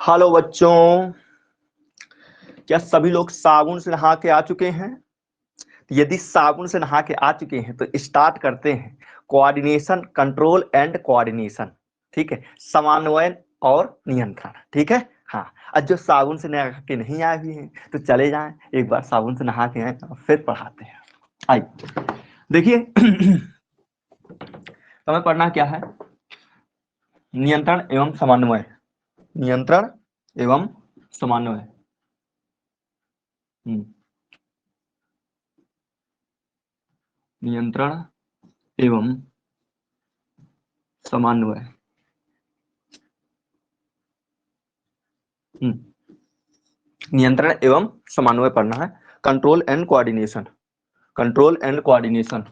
Hello बच्चों, क्या सभी लोग साबुन से नहा के आ चुके हैं? यदि साबुन से नहा के आ चुके हैं तो स्टार्ट करते हैं कोऑर्डिनेशन, कंट्रोल एंड कोऑर्डिनेशन। ठीक है, समन्वय और नियंत्रण। ठीक है, हाँ। और जो साबुन से नहा के नहीं आए हुए हैं तो चले जाएं, एक बार साबुन से नहा के आए और फिर पढ़ाते हैं। आइए देखिए हमें पढ़ना क्या है? नियंत्रण एवं समन्वय। नियंत्रण एवं समन्वय। नियंत्रण एवं समन्वय। नियंत्रण एवं समन्वय पढ़ना है। Control and coordination. Control and coordination.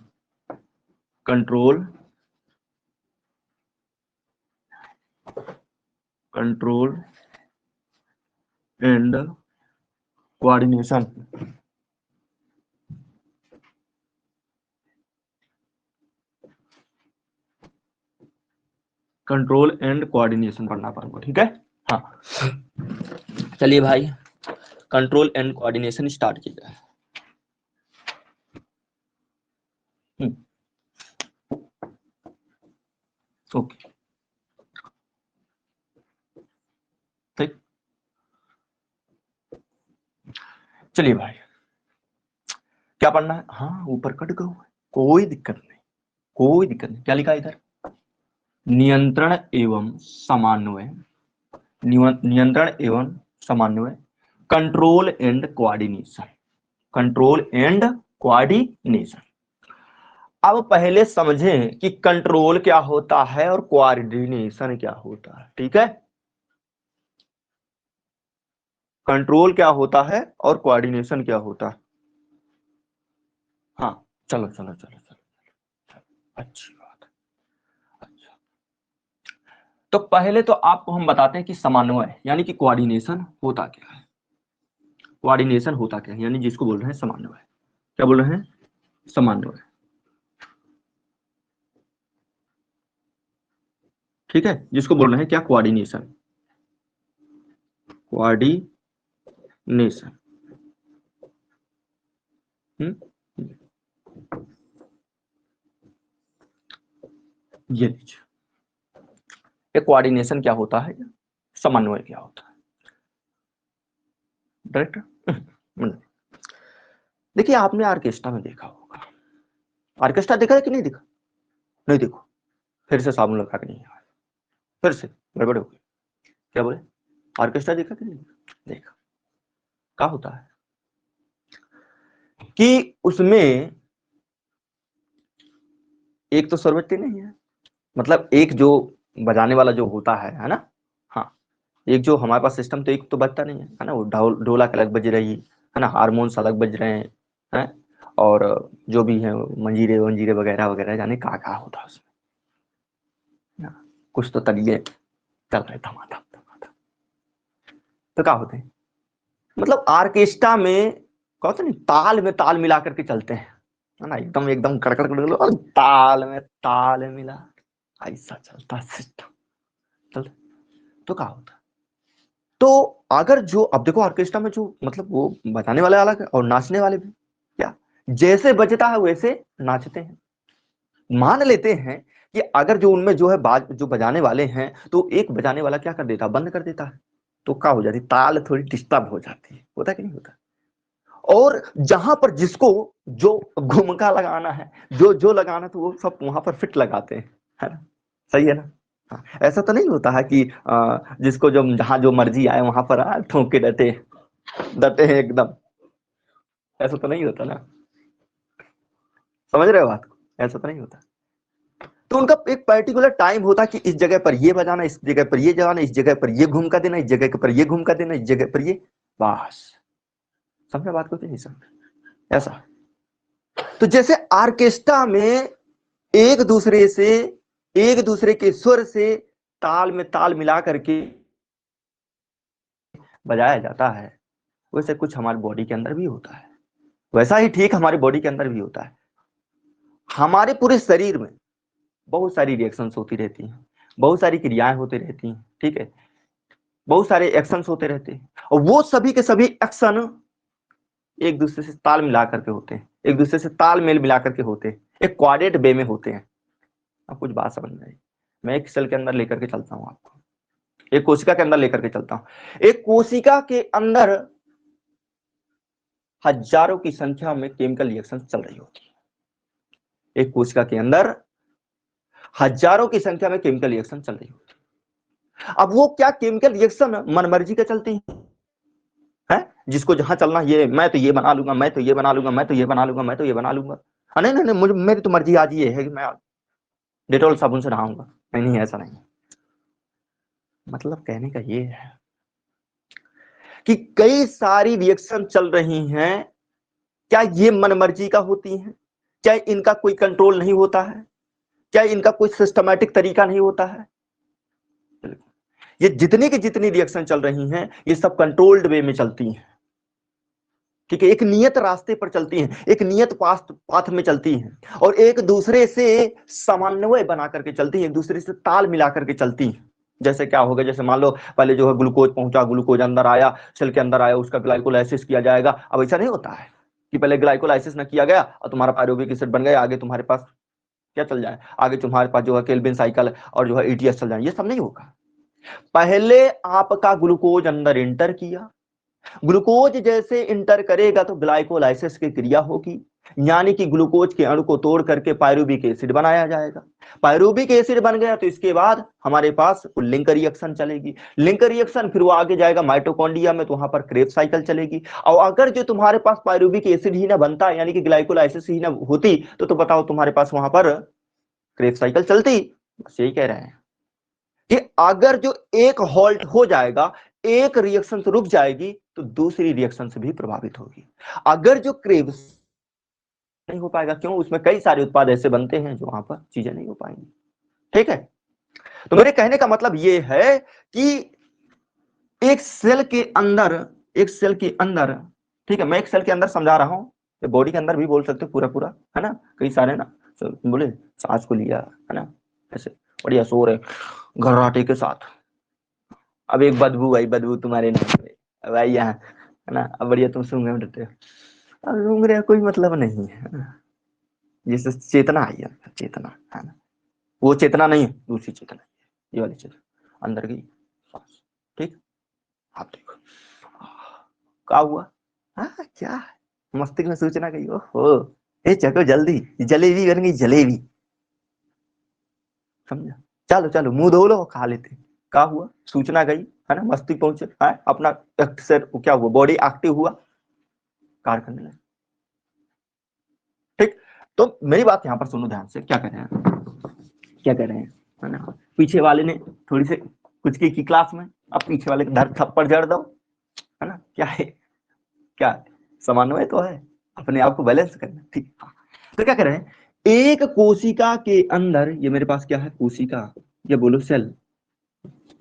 Control control and coordination. Control and coordination पढ़ना पड़ेगा। ठीक है, हाँ। चलिए भाई, कंट्रोल एंड कोऑर्डिनेशन स्टार्ट कीजिए। ओके, ठीक। चलिए भाई, क्या पढ़ना है? हाँ, ऊपर कट गया, कोई दिक्कत नहीं, कोई दिक्कत नहीं। क्या लिखा है इधर? नियंत्रण एवं समन्वय। नियंत्रण एवं समन्वय। Control and coordination. Control and coordination. अब पहले समझें कि कंट्रोल क्या होता है और कोऑर्डिनेशन क्या होता है। ठीक है, कंट्रोल क्या होता है और कोऑर्डिनेशन क्या होता है। हाँ, चलो चलो चलो चलो, अच्छी बात है। अच्छा, तो पहले तो आपको हम बताते हैं कि समन्वय यानी कि कोऑर्डिनेशन होता क्या है। कोऑर्डिनेशन होता क्या है, यानी जिसको बोल रहे हैं समन्वय। क्या बोल रहे हैं? समन्वय। ठीक है, जिसको बोल रहे हैं क्या? कोऑर्डिनेशन। कोऑर्डिनेशन। ये लीजिए, ये कोऑर्डिनेशन क्या होता है, समन्वय क्या होता है। डायरेक्ट देखिए, आपने ऑर्केस्ट्रा में देखा होगा। ऑर्केस्ट्रा देखा है कि नहीं देखा? नहीं देखो, फिर से साबुन लगा के नहीं आया, फिर से गड़बड़ हो गई। क्या बोले? ऑर्केस्ट्रा देखा कि नहीं देखा? क्या होता है कि उसमें एक तो स्वरवृत्ति नहीं है, मतलब एक जो बजाने वाला जो होता है ना। हाँ, एक जो हमारे पास सिस्टम तो एक तो बजता नहीं है ना, वो ढोलक अलग बज रही है ना, हारमोन्स अलग बज रहे हैं, और जो भी है मंजीरे वंजीरे वगैरह वगैरह, जाने क्या होता है उसमें। कुछ तो तलिए चल रहे धमाधम धमाधम। तो क्या होते हैं, मतलब ऑर्केस्ट्रा में कहते नहीं, ताल में ताल मिला करके चलते हैं, है ना, एकदम एकदम कड़कड़ कड़कड़ और ताल में ताल मिला, ऐसा चलता सिस्टम चलता। तो क्या होता है, तो अगर जो अब देखो ऑर्केस्ट्रा में जो मतलब वो बजाने वाले अलग है और नाचने वाले भी, क्या जैसे बजता है वैसे नाचते हैं। मान लेते हैं कि अगर जो उनमें जो है जो बजाने वाले हैं, तो एक बजाने वाला क्या कर देता है, बंद कर देता है, तो क्या हो जाती, ताल थोड़ी डिस्टर्ब हो जाती है। होता कि नहीं होता? और जहां पर जिसको जो घुमका लगाना है, जो जो लगाना, तो वो सब वहां पर फिट लगाते हैं, है ना? सही है ना? हाँ, ऐसा तो नहीं होता है कि जिसको जो जहां जो मर्जी आए वहां पर ठोक के डटे डटे हैं एकदम। ऐसा तो नहीं होता ना, समझ रहे हो बात को? ऐसा तो नहीं होता। तो उनका एक पर्टिकुलर टाइम होता है कि इस जगह पर ये बजाना, इस जगह पर ये बजाना, इस जगह पर ये घूमका देना, इस जगह पर ये घूमका देना, इस जगह पर ये, बस। समझे बात को कि नहीं समझे? ऐसा। तो जैसे ऑर्केस्ट्रा में एक दूसरे से, एक दूसरे के स्वर से ताल में ताल मिला करके बजाया जाता है, वैसे कुछ हमारी बॉडी के अंदर भी होता है। वैसा ही ठीक हमारी बॉडी के अंदर भी होता है। हमारे पूरे शरीर में बहुत सारी रिएक्शंस होती रहती हैं, बहुत सारी क्रियाएं होती रहती हैं। ठीक है, बहुत सारे एक्शंस होते रहते हैं और वो सभी के सभी एक्शन एक दूसरे से ताल मिला करके होते हैं, एक दूसरे से तालमेल मिला करके होते हैं, एक कोऑर्डिनेट वे में होते हैं। अब कुछ बात समझ में आई? मैं एक सेल के अंदर लेकर के चलता हूँ आपको, एक कोशिका के अंदर लेकर के चलता हूँ। एक कोशिका के अंदर हजारों की संख्या में केमिकल रिएक्शन चल रही होती है। एक कोशिका के अंदर हजारों की संख्या में केमिकल रिएक्शन चल रही होती है। अब वो क्या केमिकल रिएक्शन मनमर्जी के चलती है, जिसको जहां चलना, ये मैं तो ये बना लूंगा, मैं तो ये बना लूंगा, मैं तो ये बना लूंगा, मैं तो ये बना लूंगा। नहीं नहीं नहीं, मुझे मेरी तो मर्जी आज ये है कि मैं डेटॉल साबुन से नहाऊंगा। नहीं नहीं, ऐसा नहीं। मतलब कहने का ये है कि कई सारी रिएक्शन चल रही हैं, क्या ये मनमर्जी का होती हैं? क्या इनका कोई कंट्रोल नहीं होता है? क्या इनका कोई सिस्टमैटिक तरीका नहीं होता है? ये जितनी की जितनी रिएक्शन चल रही हैं, ये सब कंट्रोल्ड वे में चलती हैं। ठीक है, एक नियत रास्ते पर चलती हैं, एक नियत पाथ में चलती हैं और एक दूसरे से समन्वय बना करके चलती हैं, एक दूसरे से ताल मिला करके चलती हैं। जैसे क्या होगा, जैसे मान लो पहले जो है ग्लूकोज पहुंचा, ग्लूकोज अंदर आया, सेल के अंदर आया, उसका ग्लाइकोलाइसिस किया जाएगा। अब ऐसा नहीं होता है कि पहले ग्लाइकोलाइसिस ना किया गया और तुम्हारा पायरुविक एसिड बन गया, आगे तुम्हारे पास क्या चल जाए, आगे तुम्हारे पास जो है केल्विन साइकिल और जो है ईटीएस चल जाए। ये सब नहीं होगा। पहले आपका ग्लूकोज अंदर इंटर किया, ग्लूकोज जैसे इंटर करेगा तो ग्लाइकोलाइसिस की क्रिया होगी, यानी कि ग्लूकोज के अणु को तोड़ करके पायरुविक एसिड बनाया जाएगा। पायरुविक एसिड बन गया तो इसके बाद हमारे पास लिंक रिएक्शन चलेगी, लिंक रिएक्शन फिर वो आगे जाएगा माइटोकॉन्ड्रिया में, तो वहां पर क्रेब्स साइकिल चलेगी। और अगर जो तुम्हारे पास पायरुविक एसिड ही ना बनता, यानी कि ग्लाइकोलाइसिस ही ना होती, तो बताओ तुम्हारे पास वहां पर क्रेब्स साइकिल चलती? बस यही कह रहे हैं कि अगर जो एक हॉल्ट हो जाएगा, एक रिएक्शन से रुक जाएगी, तो दूसरी रिएक्शन से भी प्रभावित होगी। अगर जो क्रेब्स नहीं हो पाएगा, क्यों? उसमें कई सारे उत्पाद ऐसे बनते हैं जो वहां पर चीजें नहीं हो पाएंगी। ठीक है, तो मेरे कहने का मतलब ये है कि एक सेल के अंदर, एक सेल के अंदर, ठीक है, मैं एक सेल के अंदर समझा रहा हूं, बॉडी के अंदर भी बोल सकते हो, पूरा पूरा है ना, कई सारे ना, बोले सांस को लिया है ना, ऐसे बढ़िया सो रहे घर्राटे के साथ। अब एक बदबू आई, बदबू तुम्हारे नाम पे, अब आई यहाँ है ना, अब बढ़िया तुम सूंघ रहे हो। अब सूंघ रहे कोई मतलब नहीं है ना, जैसे चेतना आई है, चेतना है ना, वो चेतना नहीं है, दूसरी चेतना, ये वाली चेतना अंदर गई सांस। ठीक, आप देखो क्या हुआ। हाँ क्या, मस्तिष्क में सूचना गई, ओहो ए चको जल्दी, जलेबी बन गई, जलेबी। समझा? चलो चलो मुंह धो लो, खा लेते। क्या हुआ, सूचना गई है ना, मस्तिष्क पहुंचे है, अपना क्या हुआ, बॉडी एक्टिव हुआ, कार्य करने लगे। ठीक, तो मेरी बात यहाँ पर सुनो ध्यान से, क्या कर रहे हैं, क्या कर रहे हैं, है ना, पीछे वाले ने थोड़ी से कुछ की क्लास में, अब पीछे वाले के धर थप्पड़ जड़ दो, है ना, क्या है, क्या है? समन्वय तो है, अपने आप को बैलेंस करना। ठीक, तो क्या कर रहे हैं, एक कोशिका के अंदर, ये मेरे पास क्या है, कोशिका, ये बोलो सेल,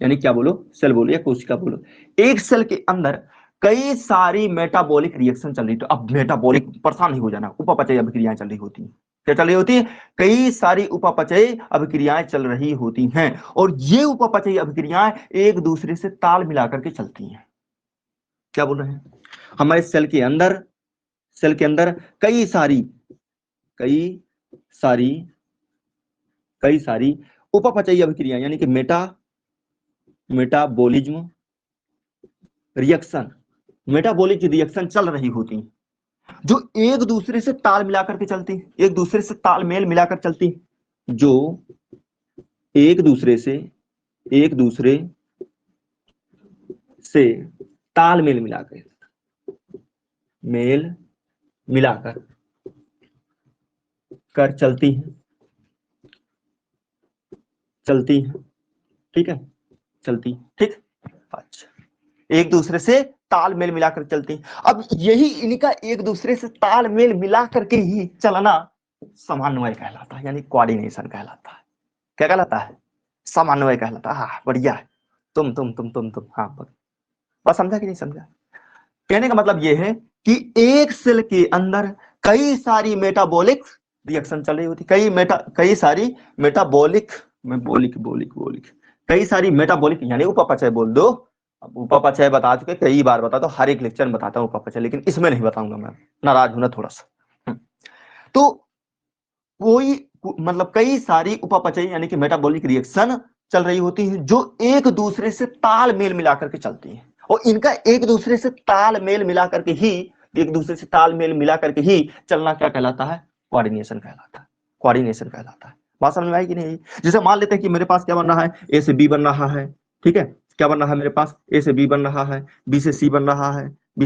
यानी क्या बोलो, सेल बोलो या कोशिका बोलो। एक सेल के अंदर कई सारी मेटाबॉलिक रिएक्शन चल रही, तो अब मेटाबॉलिक, परेशान नहीं हो जाना, उपापचय अभिक्रियाएं चल रही होती हैं। क्या चल रही होती है? कई सारी उपापचय अभिक्रियाएं चल रही होती हैं और ये उपापचय अभिक्रियाएं एक दूसरे से ताल मिलाकर के चलती हैं। क्या बोल रहे हैं, हमारे सेल के अंदर, सेल के अंदर कई सारी, कई सारी, कई सारी उपापचयी अभिक्रिया, यानी कि मेटाबॉलिज्म रिएक्शन, मेटाबॉलिक रिएक्शन चल रही होती, जो एक दूसरे से ताल मिलाकर के चलती, एक दूसरे से तालमेल मिलाकर चलती, जो एक दूसरे से, एक दूसरे से तालमेल मिलाकर, मेल मिलाकर कर चलती है, चलती है। ठीक है, चलती, ठीक, अच्छा, एक दूसरे से तालमेल मिलाकर चलती। अब यही इनका एक दूसरे से तालमेल मिला करके ही चलना समन्वय कहलाता है, यानी कोऑर्डिनेशन कहलाता है। क्या कहलाता है? समन्वय कहलाता है। हाँ बढ़िया है, तुम हाँ बस समझा कि नहीं समझा? कहने का मतलब यह है कि एक सेल के अंदर कई सारी मेटाबॉलिक रिएक्शन चल रही होती, कई सारी मेटाबॉलिक, मैं बोलिक बोलिक बोलिक, कई सारी मेटाबॉलिक यानी उपापचय बोल दो, अब उपापचय बता चुके, कई बार बताता हूँ, हर एक लेक्चर में बताता हूँ उपापचय, लेकिन इसमें नहीं बताऊंगा मैं, नाराज हूं ना थोड़ा सा। तो कोई मतलब कई सारी उपापचय यानी कि मेटाबॉलिक रिएक्शन चल रही होती हैं जो एक दूसरे से तालमेल मिला करके चलती हैं, और इनका एक दूसरे से तालमेल मिला करके ही, एक दूसरे से तालमेल मिला करके ही चलना क्या कहलाता है? कोऑर्डिनेशन कहलाता है। कोऑर्डिनेशन कहलाता है। बात समझ में आई कि नहीं? जैसे मान लेते हैं कि मेरे पास क्या बन रहा है, ए से बी बन रहा है, ठीक है, क्या बन रहा है मेरे पास, ए से बी बन रहा है, बी से सी बन रहा है, बी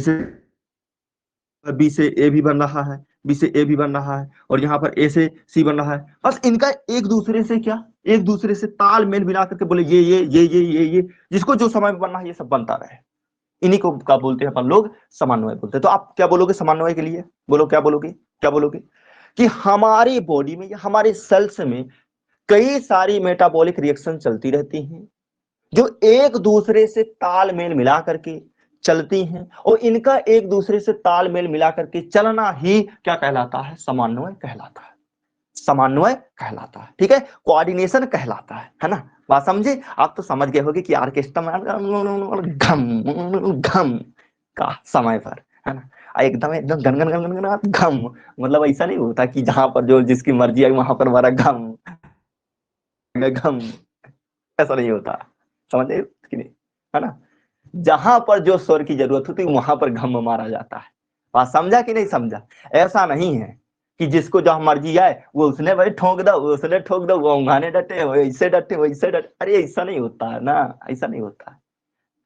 से ए भी बन रहा है, बी से ए भी बन रहा है, और यहाँ पर ए से सी बन रहा है। बस इनका एक दूसरे से क्या, एक दूसरे से तालमेल मिला करके बोले ये जिसको जो समय में बनना है ये सब बनता रहे, इन्हीं को क्या बोलते हैं अपन लोग? समन्वय बोलते हैं। तो आप क्या बोलोगे समन्वय के लिए? बोलो क्या बोलोगे? क्या बोलोगे? कि हमारी बॉडी में या हमारे सेल्स में कई सारी मेटाबॉलिक रिएक्शन चलती रहती हैं जो एक दूसरे से तालमेल मिला करके चलती हैं, और इनका एक दूसरे से तालमेल मिला करके चलना ही क्या कहलाता है? समन्वय कहलाता है। समन्वय कहलाता है, ठीक है, कोऑर्डिनेशन कहलाता है ना? बात समझे? आप तो समझ गए होगे कि ऑर्केस्ट्रा में घम घम का समय पर, है ना, एकदम एकदम गन गन गन गन घम, मतलब ऐसा नहीं होता कि जहां पर जो जिसकी मर्जी आई वहां पर हमारा घम घम, ऐसा नहीं होता, समझे कि नहीं? है ना? जहां पर जो स्वर की जरूरत होती है वहां पर घम मारा जाता है। बात समझा कि नहीं समझा? ऐसा नहीं है कि जिसको जहां मर्जी आए वो उसने भाई ठोक दो, उसने ठोक दो, वो उंगाने डटे, वो ऐसे डटे, वो ऐसे डटे, अरे ऐसा नहीं होता है ना, ऐसा नहीं होता है,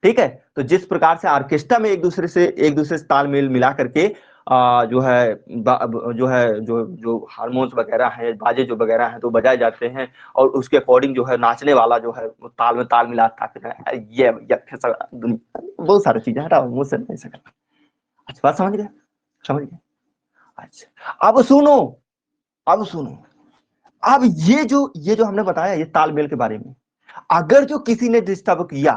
ठीक है? तो जिस प्रकार से ऑर्केस्ट्रा में एक दूसरे से तालमेल मिला करके जो है जो है जो जो हारमोन्स वगैरह हैं, बाजे जो वगैरह हैं तो बजाए जाते हैं, और उसके अकॉर्डिंग जो है नाचने वाला जो है वो ताल में ताल मिलाता है, ये बहुत सारी चीजें हटा मुझसे नहीं सकता। अच्छा बात समझ गए? समझ गए? अच्छा अब सुनो, अब सुनो, अब ये जो हमने बताया ये तालमेल के बारे में, अगर जो किसी ने डिस्टर्ब किया,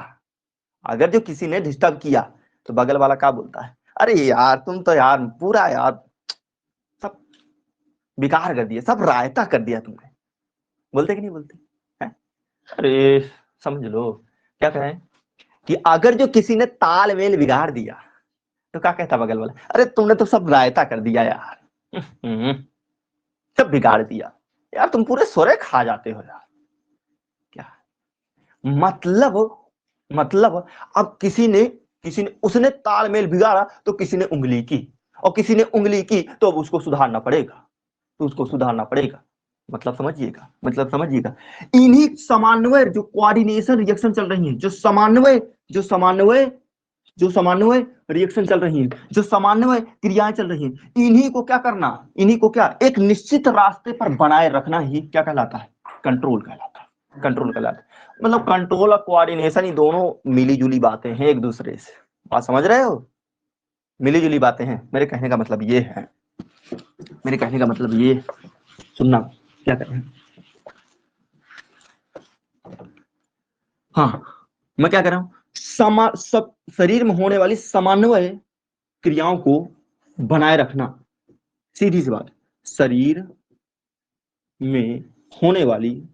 अगर जो किसी ने डिस्टर्ब किया तो बगल वाला क्या बोलता है? अरे यार तुम तो यार पूरा यार सब बेकार कर दिया, सब रायता कर दिया तुमने, बोलते कि नहीं बोलते हैं? अरे समझ लो क्या कहें कि अगर जो किसी ने तालमेल बिगाड़ दिया तो क्या कहता बगल वाला? अरे तुमने तो सब रायता कर दिया यार, सब बिगाड़ दिया यार, तुम पूरे सोरे खा जाते हो यार। क्या मतलब? मतलब अब किसी ने उसने तालमेल बिगाड़ा तो किसी ने उंगली की, और किसी ने उंगली की तो अब उसको सुधारना पड़ेगा, तो उसको सुधारना पड़ेगा। मतलब समझिएगा, मतलब समझिएगा, इन्हीं समन्वय जो कोऑर्डिनेशन रिएक्शन चल रही है, जो समन्वय रिएक्शन चल रही है, जो समन्वय क्रियाएं चल रही हैं, इन्हीं को क्या करना, इन्हीं को क्या एक निश्चित रास्ते पर बनाए रखना ही क्या कहलाता है? कंट्रोल कहलाता है। कंट्रोल कहलाता है। मतलब कंट्रोल और कोऑर्डिनेशन ही दोनों मिली जुली बातें हैं एक दूसरे से। बात समझ रहे हो? मिली जुली बातें हैं। मेरे कहने का मतलब ये है, मेरे कहने का मतलब ये, सुनना क्या कर रहे हैं? हाँ, मैं क्या कर रहा हूं? सब शरीर में होने वाली समन्वय क्रियाओं को बनाए रखना, सीधी सी बात, शरीर में होने वाली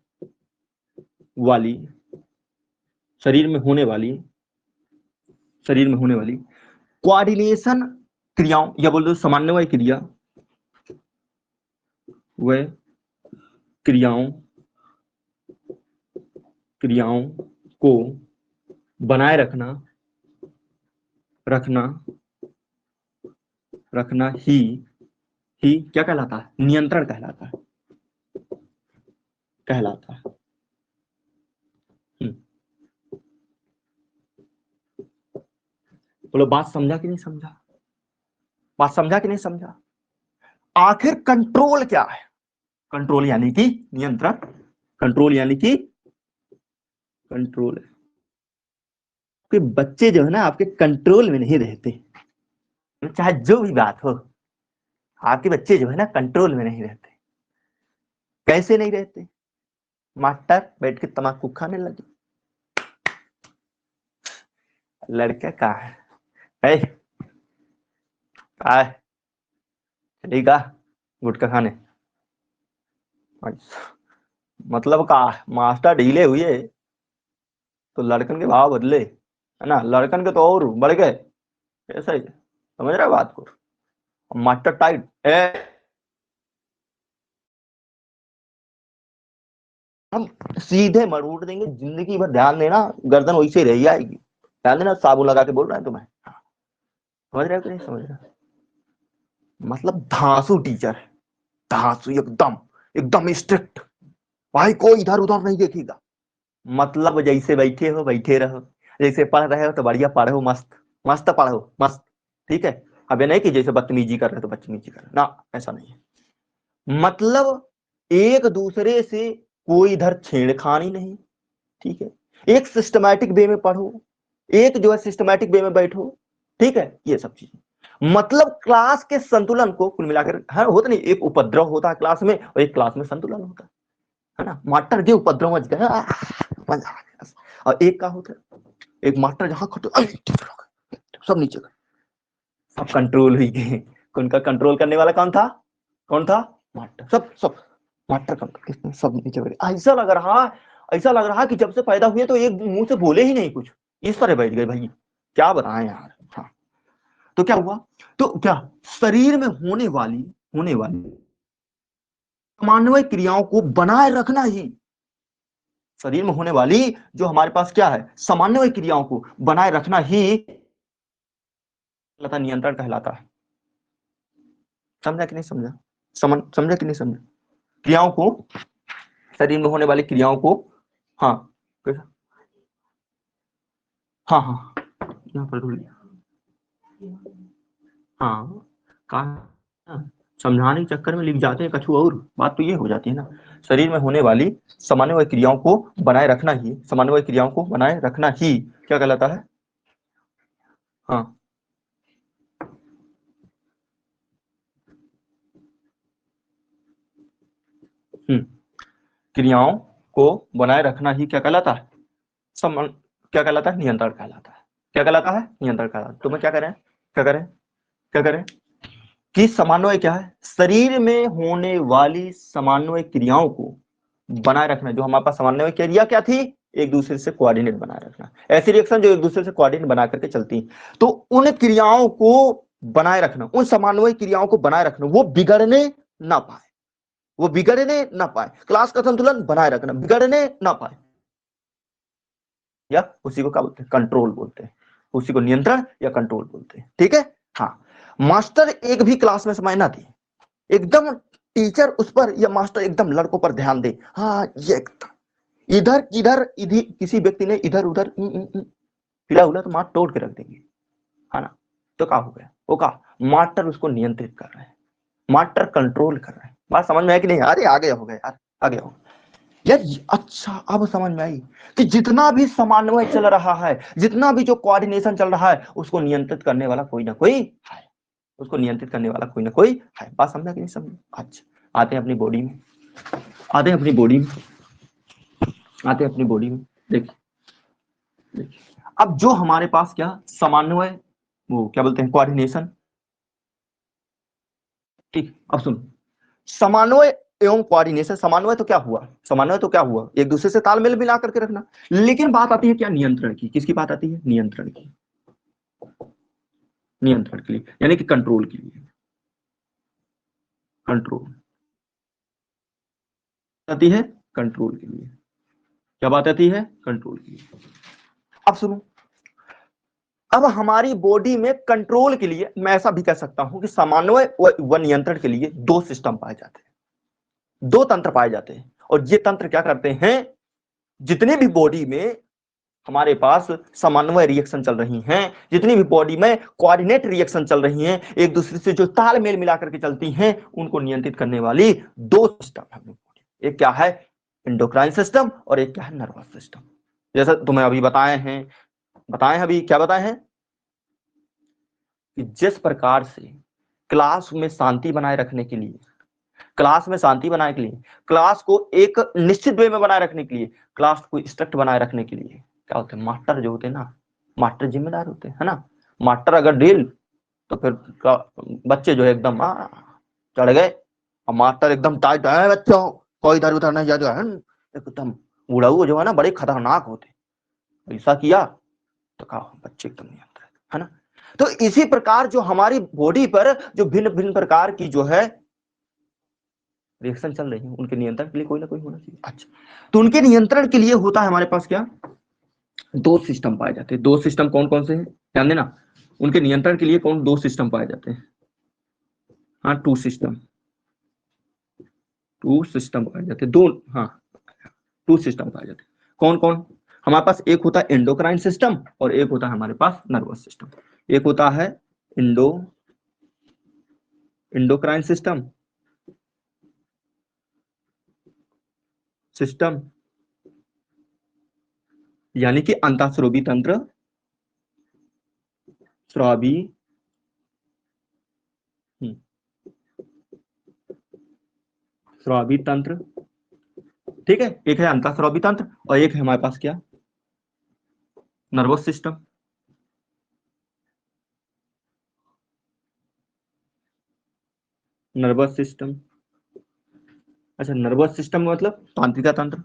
वाली शरीर में होने वाली शरीर में होने वाली कोऑर्डिनेशन क्रियाओं, या बोल दो समन्वय क्रिया, व क्रियाओं क्रियाओं को बनाए रखना रखना रखना ही क्या कहलाता है? नियंत्रण कहलाता है, कहलाता है। बोलो बात समझा कि नहीं समझा? बात समझा कि नहीं समझा? आखिर कंट्रोल क्या है? कंट्रोल यानी कि नियंत्रण, कंट्रोल यानी कि कंट्रोल। कि बच्चे जो है ना आपके कंट्रोल में नहीं रहते, चाहे जो भी बात हो, आपके बच्चे जो है ना कंट्रोल में नहीं रहते। कैसे नहीं रहते? मास्टर बैठ के तम्बाकू खाने लगे, लड़का कहा है आए चलेगा गुटखा खाने, मतलब का मास्टर ढीले हुए तो लड़कन के भाव बदले, है ना, लड़कन के तो और बढ़ गए, ऐसा ही है। समझ रहे हो बात को? मास्टर टाइट हम सीधे मरोड़ देंगे, जिंदगी भर ध्यान देना, गर्दन वैसे ही रही आएगी। ध्यान देना, साबुन लगा के बोल रहे हैं तुम्हें। समझ रहे हो कि नहीं समझ रहे? मतलब धांसू टीचर है, धांसू एकदम, एकदम स्ट्रिक्ट। भाई कोई इधर उधर नहीं देखेगा। मतलब जैसे बैठे हो बैठे रहो, जैसे पढ़ रहे हो तो बढ़िया पढ़ो, मस्त मस्त पढ़ो, मस्त। ठीक है। अब ये नहीं कि जैसे बदतमीजी कर रहे हो तो बदतमीजी कर रहे हो ना, ऐसा नहीं है। मतलब एक दूसरे से कोई इधर छेड़खानी नहीं। ठीक है। एक सिस्टमैटिक वे में पढ़ो, एक जो है सिस्टमैटिक वे में बैठो। ठीक है, ये सब चीजें मतलब क्लास के संतुलन को कुल मिलाकर, हाँ होता नहीं, एक उपद्रव होता है क्लास में और एक क्लास में संतुलन होता है ना। मास्टर के उपद्रव मच गए, मजा आ गया। और एक का होता है, एक मास्टर जहां खड़े सब नीचे गए, सब कंट्रोल हुई गए। उनका कंट्रोल करने वाला कौन था? कौन था? मास्टर। सब सब मास्टर कंट्रोल, सब नीचे गए। ऐसा लग रहा कि जब से पैदा हुए तो एक मुंह से बोले ही नहीं कुछ, इस तरह बैठ गए भाई। क्या बताएं यार। हाँ, तो क्या हुआ? तो क्या शरीर में होने वाली समन्वय क्रियाओं को बनाए रखना ही, शरीर में होने वाली जो हमारे पास क्या है, समन्वय क्रियाओं को बनाए रखना ही नियंत्रण कहलाता है। समझा कि नहीं समझा? समझा कि नहीं समझा? क्रियाओं को, शरीर में होने वाली क्रियाओं को, हाँ हाँ हाँ, यहाँ पर हाँ, कहा समझाने के चक्कर में लिख जाते हैं कछु और, बात तो ये हो जाती है ना। शरीर में होने वाली समन्वय क्रियाओं को बनाए रखना ही, समन्वय क्रियाओं को बनाए रखना ही क्या कहलाता है? हाँ, क्रियाओं को बनाए रखना ही क्या कहलाता है? समन क्या कहलाता है? नियंत्रण कहलाता है। क्या कहलाता है? नियंत्रण कहलाता है। तो मैं क्या करें, क्या करें, क्या करें कि समन्वय क्या है? शरीर में होने वाली समन्वय क्रियाओं को बनाए रखना। जो हमारे पास समन्वय क्रिया क्या थी? एक दूसरे से कोऑर्डिनेट बनाए रखना, ऐसी रिएक्शन जो एक दूसरे से कोऑर्डिनेट बना करके चलती। तो उन क्रियाओं को बनाए रखना, उन समन्वय क्रियाओं को बनाए रखना, वो बिगड़ने ना पाए, वो बिगड़ने ना पाए, क्लास का संतुलन बनाए रखना, बिगड़ने ना पाए, या उसी को क्या बोलते हैं? कंट्रोल बोलते हैं। उसी को नियंत्रण या कंट्रोल बोलते हैं। ठीक है। हाँ, मास्टर एक भी क्लास में समय ना दे, एकदम टीचर उस पर या मास्टर एकदम लड़कों पर ध्यान दे। हाँ, ये इधर इधर इधर किसी व्यक्ति ने इधर उधर हिला उला तो मार तोड़ के रख देंगे, है ना। तो क्या हो गया? वो कहा मास्टर उसको नियंत्रित कर रहे हैं, मास्टर कंट्रोल कर रहे हैं। बात समझ में आया कि नहीं? अरे आगे हो गया यार, आगे हो यार। अच्छा, अब समझ में आई कि जितना भी समन्वय चल रहा है, जितना भी जो कोऑर्डिनेशन चल रहा है, उसको नियंत्रित करने वाला कोई ना कोई है, उसको नियंत्रित करने वाला कोई ना कोई है। बात समझा कि नहीं समझा? अच्छा, आते हैं अपनी बॉडी में, आते हैं अपनी बॉडी में, आते हैं अपनी बॉडी में। देखिए, अब जो हमारे पास क्या समन्वय, वो क्या बोलते हैं, कोऑर्डिनेशन। ठीक, अब सुन, समन्वय एवं कोऑर्डिनेशन, समन्वय तो क्या हुआ, समन्वय तो क्या हुआ, एक दूसरे से तालमेल मिला करके रखना। लेकिन बात आती है क्या? नियंत्रण की। किसकी बात आती है? नियंत्रण की। नियंत्रण के लिए यानी कि कंट्रोल के लिए, कंट्रोल आती है, कंट्रोल के लिए। क्या बात आती है? कंट्रोल के लिए। अब सुनो, अब हमारी बॉडी में कंट्रोल के लिए मैं ऐसा भी कह सकता हूं कि समन्वय व नियंत्रण के लिए दो सिस्टम पाए जाते हैं, दो तंत्र पाए जाते हैं। और ये तंत्र क्या करते हैं? जितने भी बॉडी में हमारे पास समन्वय रिएक्शन चल रही हैं, जितनी भी बॉडी में कोऑर्डिनेट रिएक्शन चल रही हैं, एक दूसरे से जो तालमेल मिला करके चलती हैं, उनको नियंत्रित करने वाली दो सिस्टम है। एक क्या है? इंडोक्राइन सिस्टम, और एक क्या है? Nervous system. जैसा तुम्हें अभी बताए हैं अभी क्या बताए हैं कि जिस प्रकार से क्लास में शांति बनाए रखने के लिए, क्लास में शांति बनाने के लिए, क्लास को एक निश्चित वे में बनाए रखने के लिए, क्लास को स्ट्रिक्ट बनाए रखने के लिए क्या होते हैं? मास्टर जो होते हैं ना, मास्टर जिम्मेदार होते हैं, है ना। मास्टर अगर ढील तो फिर बच्चे जो है एकदम चढ़ गए, और मास्टर एकदम टाइट है, बच्चों कोई इधर उधर नहीं जाएगा, एकदम उड़ाऊ जो है ना, बड़े खतरनाक होते। ऐसा किया तो कहा बच्चे एकदम नियंत्रित, है ना। तो इसी प्रकार जो हमारी बॉडी पर जो भिन्न भिन्न प्रकार की जो है रिएक्शन चल रही है, उनके नियंत्रण के लिए कोई ना कोई होना चाहिए। अच्छा, तो उनके नियंत्रण के लिए होता है हमारे पास क्या, दो सिस्टम पाए जाते हैं। दो सिस्टम कौन कौन से हैं, ध्यान देना। उनके नियंत्रण के लिए कौन दो सिस्टम पाए जाते हैं, हाँ टू सिस्टम, टू सिस्टम पाए जाते हैं, दो, हाँ टू सिस्टम पाए जाते हैं। कौन कौन, हमारे पास एक होता है एंडोक्राइन सिस्टम और एक होता है हमारे पास नर्वस सिस्टम। एक होता है एंडोक्राइन सिस्टम सिस्टम यानी कि अंतःस्रावी तंत्र, स्रावी स्रावी तंत्र, ठीक है। एक है अंतःस्रावी तंत्र और एक है हमारे पास क्या, नर्वस सिस्टम। नर्वस सिस्टम, अच्छा नर्वस सिस्टम मतलब तांत्रिका तंत्र,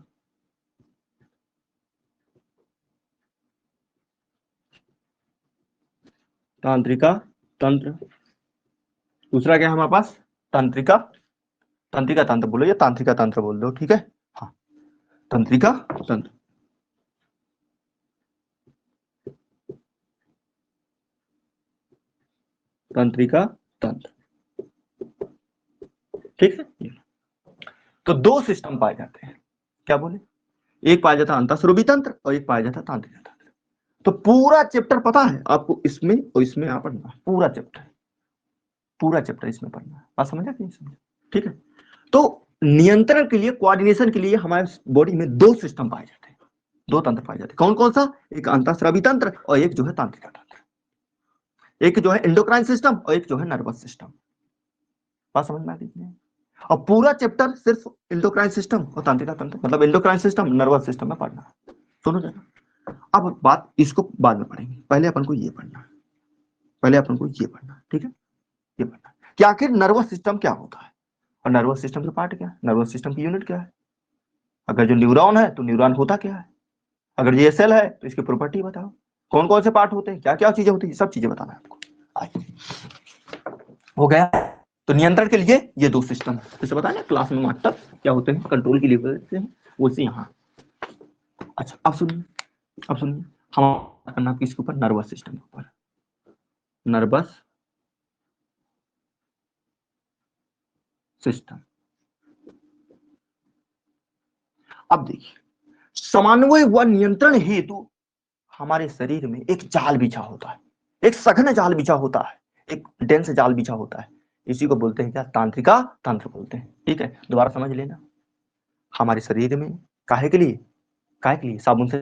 तांत्रिका तंत्र। दूसरा क्या है हमारे पास, तंत्रिका, तंत्रिका तंत्र बोलो या तांत्रिका तंत्र बोल दो, ठीक है। हाँ, तंत्रिका तंत्र, तंत्रिका तंत्र, ठीक है। तो दो सिस्टम पाए जाते हैं, क्या बोले, एक पाया जाता है अंतःस्रावी तंत्र और एक पाया जाता है तांत्रिका तंत्र। तो पूरा चैप्टर पता है आपको, इसमें और इसमें यहाँ पढ़ना, पूरा चैप्टर, पूरा चैप्टर इसमें पढ़ना है। बात समझा कि नहीं समझा, ठीक है। तो नियंत्रण के लिए, कोऑर्डिनेशन के लिए हमारे बॉडी में दो सिस्टम पाए जाते हैं, दो तंत्र पाए जाते हैं। कौन कौन सा, एक अंतःस्रावी तंत्र और एक जो है तांत्रिका तंत्र। एक जो है एंडोक्राइन सिस्टम और एक जो है नर्वस सिस्टम। बात समझ में आ रही है। और पूरा चैप्टर सिर्फ एंडोक्राइन सिस्टम और तांत्रिका तंत्र, मतलब एंडोक्राइन सिस्टम नर्वस सिस्टम में पढ़ना है। सुनो जरा, अब बात इसको बाद में पढ़ेंगे, पहले अपन को ये पढ़ना है, पहले अपन को ये पढ़ना है, ठीक है। ये पढ़ना है कि आखिर नर्वस सिस्टम क्या होता है और नर्वस सिस्टम का पार्ट क्या है, नर्वस सिस्टम की यूनिट क्या है। अगर जो न्यूरॉन है तो न्यूरॉन होता क्या है, अगर ये सेल है तो इसकी प्रॉपर्टी बताओ, कौन कौन से पार्ट होते हैं, क्या क्या चीजें होती है, सब चीजें बताना है आपको। आइए, हो गया। तो नियंत्रण के लिए ये दो सिस्टम है, जैसे बताया क्लास में मास्टर क्या होते हैं, कंट्रोल के लिए होते हैं, वैसे यहाँ। अच्छा अब सुनिए, अब सुनिए, हम करना किसके ऊपर, नर्वस सिस्टम के ऊपर, नर्वस सिस्टम। अब देखिए, समन्वय व नियंत्रण हेतु हमारे शरीर में एक जाल बिछा होता है, एक सघन जाल बिछा होता है, एक डेंस जाल बिछा होता है। इसी को बोलते हैं क्या, तांत्रिका तंत्र बोलते हैं, ठीक है। दोबारा समझ लेना, हमारे शरीर में काहे के लिए, काहे के लिए, साबुन से,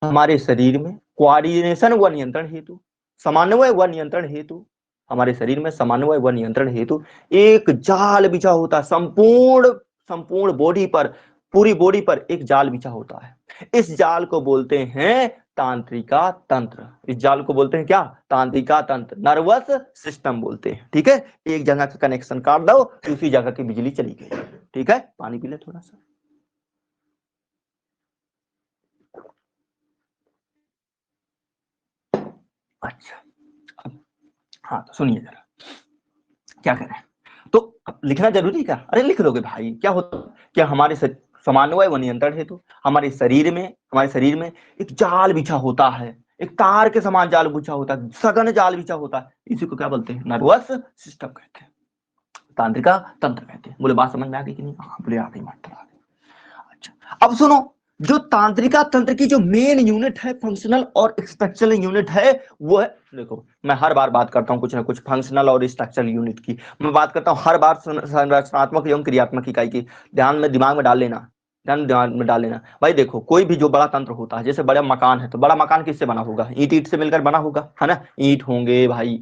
हमारे शरीर में कोऑर्डिनेशन व नियंत्रण हेतु, समन्वय व नियंत्रण हेतु, हमारे शरीर में समन्वय व नियंत्रण हेतु एक जाल बिछा होता है, संपूर्ण संपूर्ण बॉडी पर, पूरी बॉडी पर एक जाल बिछा होता है। इस जाल को बोलते हैं तांत्रिका तंत्र, इस जाल को बोलते हैं क्या, तांत्रिका तंत्र, नर्वस सिस्टम बोलते हैं, ठीक है। एक जगह का कनेक्शन काट दो, दूसरी जगह की बिजली चली गई, ठीक है। पानी पी ले थोड़ा सा। अच्छा, हाँ तो सुनिए जरा, क्या करें, तो लिखना जरूरी क्या, अरे लिख दोगे भाई, क्या होता, क्या हमारे समन्वय व नियंत्रण हेतु हमारे शरीर में, हमारे शरीर में एक जाल बिछा होता है, एक तार के समान जाल बिछा होता है, सघन जाल बिछा होता है, इसी को क्या बोलते हैं, नर्वस सिस्टम कहते हैं, तांत्रिका तंत्र कहते हैं। बोले बात समझ में आ गई कि नहीं, हाँ बोले आ गई मास्टर आ गई। अच्छा अब सुनो, जो तांत्रिका तंत्र की जो मेन यूनिट है, फंक्शनल और स्ट्रक्चरल यूनिट है, वो है, देखो मैं हर बार बात करता हूँ कुछ ना कुछ फंक्शनल और स्ट्रक्चरल यूनिट की, मैं बात करता हूँ हर बार संरचनात्मक एवं क्रियात्मक इकाई की, ध्यान में दिमाग में डाल लेना, ध्यान दिमाग में डाल लेना भाई। देखो कोई भी जो बड़ा तंत्र होता है, जैसे बड़ा मकान है, तो बड़ा मकान किससे बना होगा, ईंट ईंट से मिलकर बना होगा, है ना, ईंट होंगे भाई,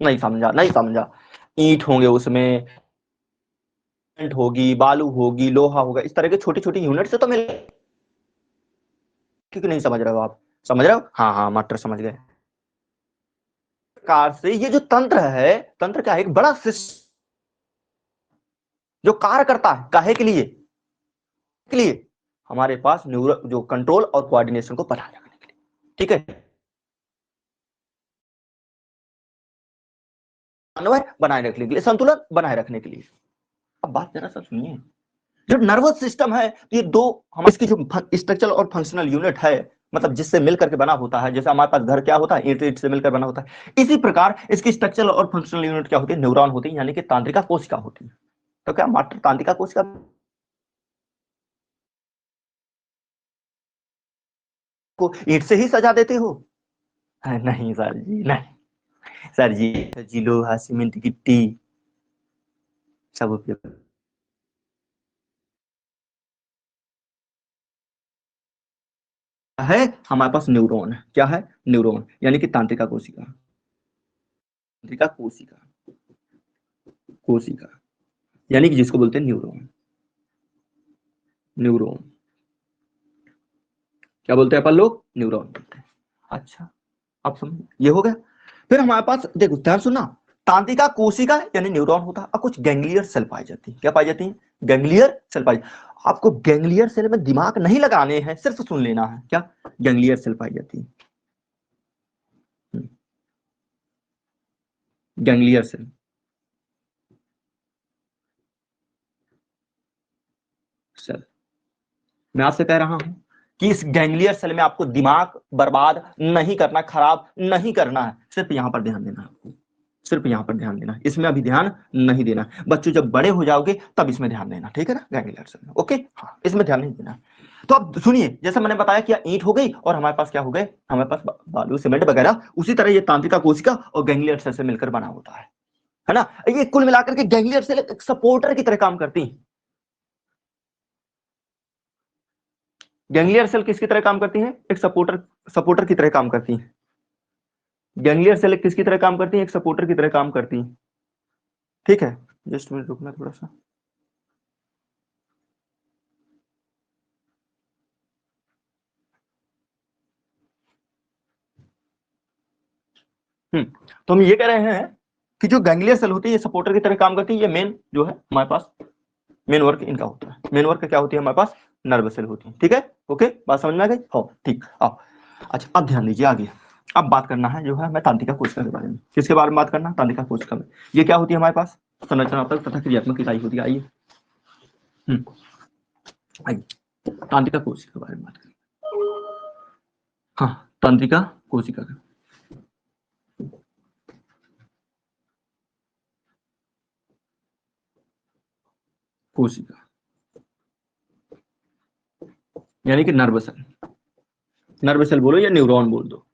नहीं समझा, नहीं समझा, ईंट होंगे उसमें, होगी, बालू होगी, लोहा होगा, इस तरह के छोटी छोटी यूनिट से तो मिल, क्योंकि नहीं समझ रहे हो आप, समझ रहे हो, हाँ हाँ मास्टर समझ गए। कार से ये जो तंत्र है, तंत्र क्या है, एक बड़ा सिस्टम जो कार्य करता है, काहे के लिए हमारे पास न्यूरो जो कंट्रोल और कोऑर्डिनेशन को बनाए रखने के लिए, ठीक है, समन्वय बनाए रखने के लिए, संतुलन बनाए रखने के लिए। अब बात जरा सा सुनिए, जो नर्वस सिस्टम है ये दो, हम इसकी जो स्ट्रक्चरल और फंक्शनल यूनिट है, मतलब जिससे मिलकर के बना होता है, जैसे हमारे पास घर क्या होता है, ईंट ईंट से मिलकर बना होता है, इसी प्रकार इसकी स्ट्रक्चरल और फंक्शनल यूनिट क्या होती है, न्यूरॉन होती है, यानी कि तांत्रिका कोशिका होती है। तो क्या मात्र तांत्रिका कोशिका को ईंट से ही सजा देते हो? नहीं सर जी, नहीं सर जी लोहा सीमेंट गिट्टी सब उपयोग है। हमारे पास न्यूरॉन है, क्या है, न्यूरॉन, यानी कि तांत्रिका कोशिका, तांत्रिका कोशिका, कोशिका यानी कि जिसको बोलते हैं न्यूरॉन, न्यूरॉन क्या बोलते हैं अपन लोग, न्यूरॉन बोलते हैं। अच्छा, अब समझ, ये हो गया। फिर हमारे पास देखो, ध्यान सुनना, तांत्रिका कोशिका यानी न्यूरॉन होता है और कुछ गैंग्लियर सेल पाई जाती है। क्या पाई जाती है, गैंग्लियर सेल पाई। आपको गैंग्लियर सेल में दिमाग नहीं लगाने हैं, सिर्फ सुन लेना है, क्या गैंग्लियर सेल पाई जाती है, गैंग्लियर सेल। सेल, मैं आपसे कह रहा हूं कि इस गैंग्लियर सेल में आपको दिमाग बर्बाद नहीं करना, खराब नहीं करना है, सिर्फ यहां पर ध्यान देना है आपको, सिर्फ यहां पर ध्यान देना है, इसमें अभी ध्यान नहीं देना। बच्चों जब बड़े हो जाओगे तब इसमें ध्यान देना, ठीक है ना, गैंग्लियर सेल में, ओके, हाँ इसमें ध्यान नहीं देना। तो अब सुनिए, जैसे मैंने बताया कि ईंट हो गई और हमारे पास क्या हो गए, हमारे पास बालू सीमेंट वगैरह, उसी तरह ये तांत्रिका कोशिका और गैंग्लियर सेल से मिलकर बना होता है ना। ये कुल मिलाकर के गैंग्लियर सेल एक सपोर्टर की तरह काम करती है। गैंग्लियर सेल किसकी तरह काम करती है, एक सपोर्टर, सपोर्टर की तरह काम करती है। गैंग्लियर सेल किसकी तरह काम करती है, एक सपोर्टर की तरह काम करती है। ठीक है, जस्ट मिनट रुकना थोड़ा सा। तो हम ये कह रहे हैं कि जो गैंग्लियर सेल होती है ये सपोर्टर की तरह काम करती है। ये मेन जो है हमारे पास, मेन वर्क इनका होता है। मेन वर्क क्या होती है हमारे पास, नर्वस सेल होती है। ठीक है, ओके, बात समझ में आ गई हो, ठीक, आओ। अच्छा, अब ध्यान दीजिए आगे। अब बात करना है जो है हमें तांत्रिका कोशिका के बारे में। किसके बारे में बात करना है, तांत्रिका कोशिका में। ये क्या होती है हमारे पास, संरचनात्मक तथा क्रियात्मक इकाई होती है। आइए, आइए तांत्रिका कोशिका के बारे में बात करें। हाँ, तांत्रिका कोशिका का, कोशिका यानी कि नर्व सेल, नर्व सेल बोलो या न्यूरॉन बोल दो,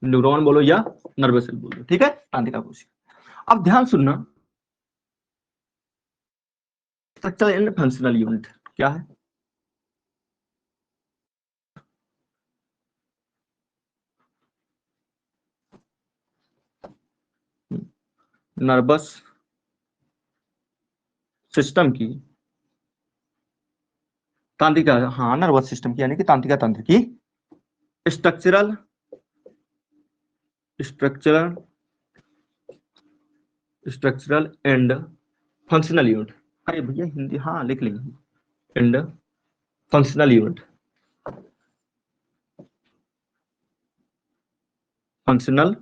न्यूरॉन बोलो या नर्व सेल बोल दो, ठीक है, तांत्रिका कोशिका। अब ध्यान सुनना, स्ट्रक्चरल एंड फंक्शनल यूनिट क्या है, नर्वस सिस्टम की, तांत्रिका, हाँ नर्वस सिस्टम की यानी कि तांत्रिका तंत्र की structural, structural, structural and functional unit. अरे भैया हिंदी हाँ लिख लेंगे, and functional unit, functional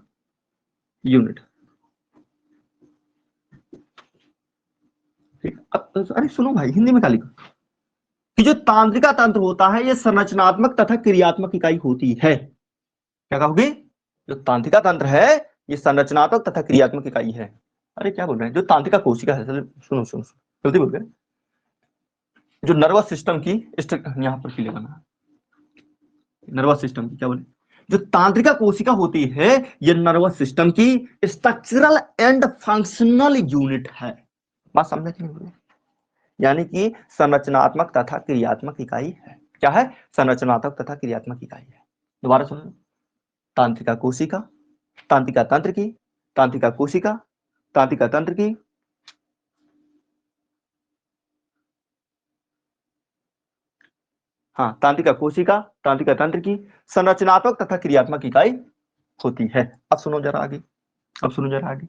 unit, ठीक। अब अरे सुनो भाई, हिंदी में क्या लिखा कि जो तांत्रिका तंत्र होता है ये संरचनात्मक तथा क्रियात्मक इकाई होती है। क्या कहोगे, जो तांत्रिका तंत्र है ये संरचनात्मक तथा क्रियात्मक इकाई है। अरे क्या बोल रहे हैं, जो तांत्रिका कोशिका है, सुनो सुनो, जल्दी बोल रहे हैं, जो नर्वस सिस्टम की, यहाँ पर क्लियर करना, नर्वस सिस्टम की क्या बोले, जो तांत्रिका कोशिका होती है ये नर्वस सिस्टम की स्ट्रक्चरल एंड फंक्शनल यूनिट है। बात समझे कि नहीं बोले, यानी कि संरचनात्मक तथा क्रियात्मक इकाई है। क्या है, संरचनात्मक तथा क्रियात्मक इकाई है। दोबारा सुनो, तांत्रिका कोशिका, तांत्रिका तंत्र की, तांत्रिका कोशिका, तांत्रिका तंत्र की, हाँ तांत्रिका कोशिका, तांत्रिका तंत्र की संरचनात्मक तथा क्रियात्मक इकाई होती है। अब सुनो जरा आगे, अब सुनो जरा आगे,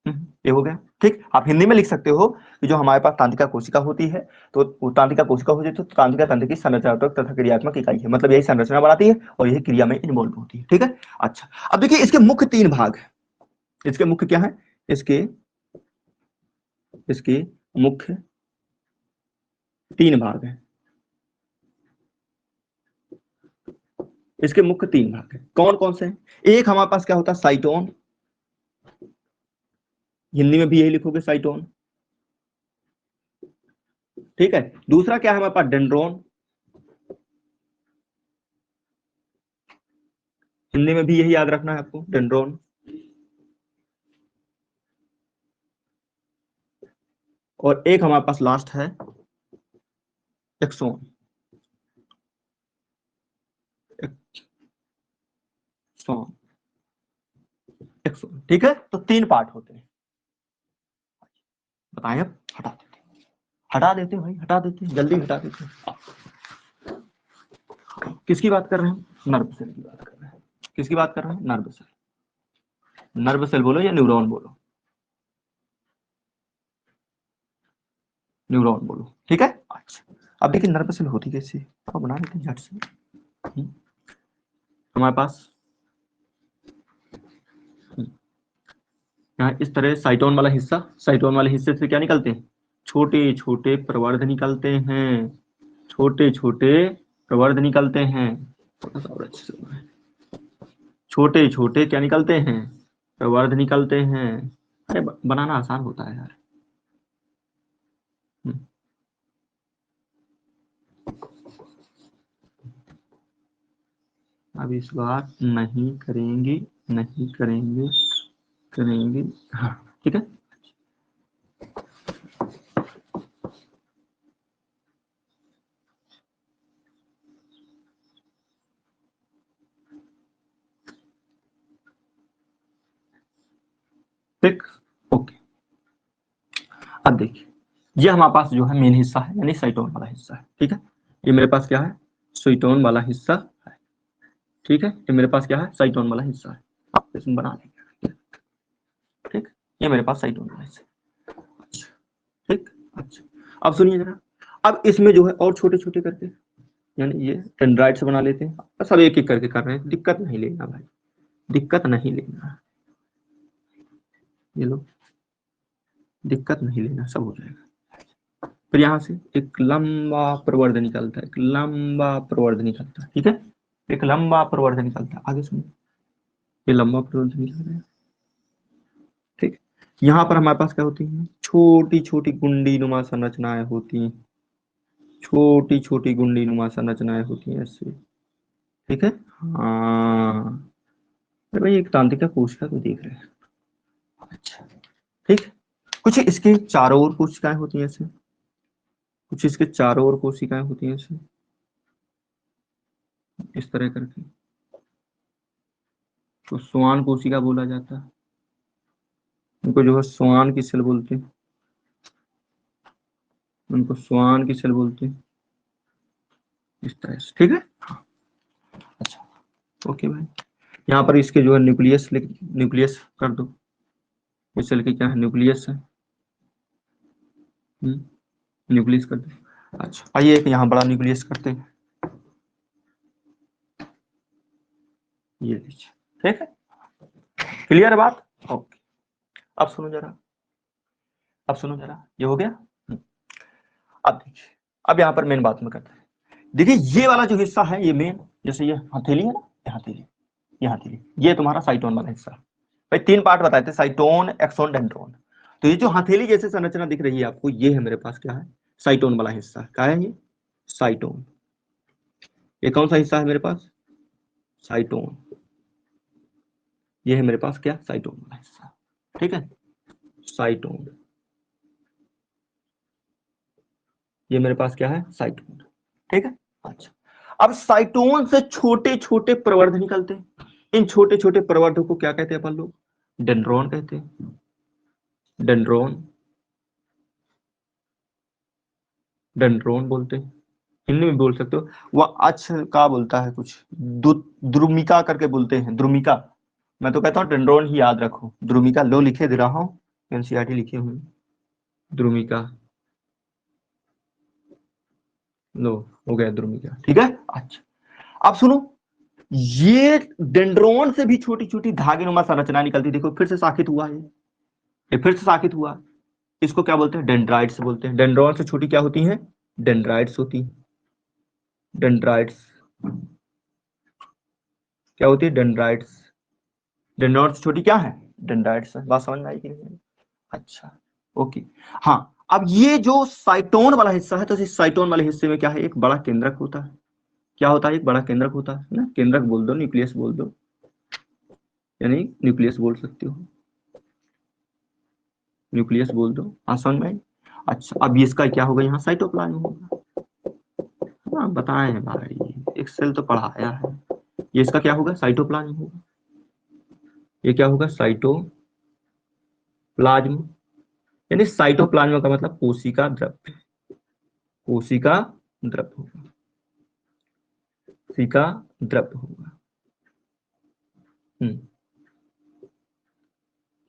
ये हो गया। ठीक, आप हिंदी में लिख सकते हो कि जो हमारे पास तांत्रिका कोशिका होती है, तो वो तांत्रिका कोशिका हो जाए तो तांत्रिका तंत्र की संरचनात्मक तथा क्रियात्मक इकाई है, मतलब यही संरचना बनाती है और यही क्रिया में इन्वॉल्व होती है। ठीक है, अच्छा अब देखिए इसके मुख्य 3 भाग है। इसके मुख्य क्या है? इसके इसके मुख्य 3 भाग है। इसके मुख्य 3 भाग है, कौन कौन से हैं? एक हमारे पास क्या होता है? साइटोन, हिंदी में भी यही लिखोगे साइटोन। ठीक है, दूसरा क्या है हमारे पास? डेंड्रोन, हिंदी में भी यही याद रखना है आपको, डेंड्रोन। और एक हमारे पास लास्ट है एक्सोन। Axon, axon. ठीक है, तो 3 पार्ट होते हैं। बताएं अब, हटा देते हैं भाई, हटा देते हैं, जल्दी हटा देते हैं। किसकी बात कर रहे हैं? नर्व सेल की बात कर रहे हैं। किसकी बात कर रहे हैं? Nerve cell. नर्व सेल बोलो या न्यूरॉन बोलो? न्यूरॉन बोलो। ठीक है, अच्छा अब देखिए नर्व सेल होती कैसी है, अब बना लेते हैं झट से। हमारे पास यहाँ इस तरह साइटोन वाला हिस्सा, साइटोन वाले हिस्से से क्या निकलते हैं? छोटे छोटे प्रवर्ध निकलते हैं, छोटे छोटे प्रवर्ध निकलते हैं। थोड़ा सा और अच्छे से बोलें। छोटे छोटे क्या निकलते हैं? प्रवर्ध निकलते हैं। अरे बनाना आसान होता है यार। हम्म, अब इस बार नहीं करेंगे, नहीं करेंगे, करेंगे। हाँ ठीक है, ठीक, ओके। अब देखिए ये हमारे पास जो है मेन हिस्सा है, यानी साइटोन वाला हिस्सा है। ठीक है, ये मेरे पास क्या है? साइटोन वाला हिस्सा है। ठीक है, ये मेरे पास क्या है? साइटोन वाला हिस्सा है। आप इसमें बना लेंगे। ठीक, ये मेरे पास साइटोन वाला हिस्सा है। अच्छा, ठीक, अच्छा अब सुनिए जरा। अब इसमें जो है और छोटे छोटे करके, यानी ये डेंड्राइट से बना लेते हैं। सब एक एक करके कर रहे हैं, दिक्कत नहीं लेना भाई, दिक्कत नहीं लेना। ये लो, दिक्कत नहीं लेना, सब हो जाएगा। फिर यहाँ से एक लंबा प्रवर्ध निकलता है, एक लंबा प्रवर्ध निकलता है। ठीक है, एक लंबा प्रवर्ध निकलता है। आगे सुनिए, ये लंबा प्रवर्ध निकल रहा है। ठीक, यहाँ पर हमारे पास क्या होती है? छोटी छोटी गुंडी नुमा संरचनाएं होती हैं, छोटी छोटी गुंडी नुमा संरचनाएं होती हैं ऐसे। ठीक है, हाँ। अरे भाई एक तांत्रिका कोशिका को देख रहे हैं। अच्छा, ठीक, कुछ इसके चारों ओर कोशिकाएं होती हैं ऐसे, कुछ इसके चारों ओर कोशिकाएं होती हैं ऐसे, इस तरह करके। तो स्वान कोशिका बोला जाता है उनको, जो है स्वान की सेल बोलते हैं, उनको स्वान की सेल बोलते हैं, इस तरह से। ठीक है, हाँ, अच्छा, ओके भाई। यहाँ पर इसके जो है न्यूक्लियस, न्यूक्लियस कर दो। इस सेल के क्या है? न्यूक्लियस है। न्यूक्लियस कर दो। अच्छा आइए एक यहाँ बड़ा न्यूक्लियस करते हैं, ये लीजिए। ठीक है, क्लियर है बात? ओके, अब सुनो जरा, अब सुनो जरा, ये हो गया। अब देखिए, अब यहाँ पर मेन बात में करते हैं। देखिए ये वाला जो हिस्सा है ये मेन, जैसे ये हथेली है ना, ये हथेली, ये हथेली, ये तुम्हारा साइटोन वाला हिस्सा। भाई 3 पार्ट बताए थे, साइटोन, एक्सोन, डेंड्रोन। तो ये जो हथेली जैसे संरचना दिख रही है आपको, ये है मेरे पास क्या है? साइटोन वाला हिस्सा। क्या है ये? साइटोन। ये कौन सा हिस्सा है मेरे पास? साइटोन। ये है मेरे पास क्या? साइटोन वाला हिस्सा। ठीक है, साइटोन। ये मेरे पास क्या है? साइटोन। ठीक है, अच्छा अब साइटोन से छोटे छोटे प्रवर्ध निकलते हैं। इन छोटे छोटे प्रवर्धों को क्या कहते हैं अपन लोग? डेंड्रोन कहते हैं। डेंड्रोन, डेंड्रोन बोलते हैं, हिंदी में बोल सकते हो। वह अच्छा का बोलता है कुछ, द्रुमिका करके बोलते हैं, द्रुमिका। मैं तो कहता हूँ डेंड्रोन ही याद रखो, द्रुमिका लो लिखे दे रहा हूँ, एनसीईआरटी लिखे हुए, द्रुमिका, लो हो गया द्रुमिका, ठीक है। अच्छा अब सुनो, ये डेंड्रोन से भी छोटी छोटी धागे नुमा संरचना निकलती, देखो फिर से शाखित हुआ है, ये फिर से शाखित हुआ। इसको क्या बोलते हैं? डेंड्राइट्स बोलते हैं। डेंड्रोन से छोटी क्या होती हैं? डेंड्राइट्स होती हैं। डेंड्राइट्स क्या होती है? डेंड्राइट्स। डेंड्रोन से छोटी क्या है? डेंड्राइट्स है। बात समझ में आई कि नहीं? अच्छा ओके। हाँ, अब ये जो साइटोन वाला हिस्सा है, तो इस साइटोन वाले हिस्से में क्या है? एक बड़ा केंद्रक होता है। क्या होता है? एक बड़ा केंद्रक होता है ना। केंद्रक बोल दो, न्यूक्लियस बोल दो, यानी न्यूक्लियस बोल सकते हो, न्यूक्लियस बोल दो, आसान में। अच्छा अब इसका क्या होगा? यहाँ साइटोप्लाज्म होगा। हाँ बताए हैं भाई, एक्सेल तो पढ़ाया है। ये इसका क्या होगा? साइटोप्लाज्म होगा। ये क्या होगा? साइटोप्लाज्म, यानी साइटोप्लाज्म का मतलब कोशिका द्रव्य, कोशिका द्रव्य होगा, कोशिका द्रव्य होगा।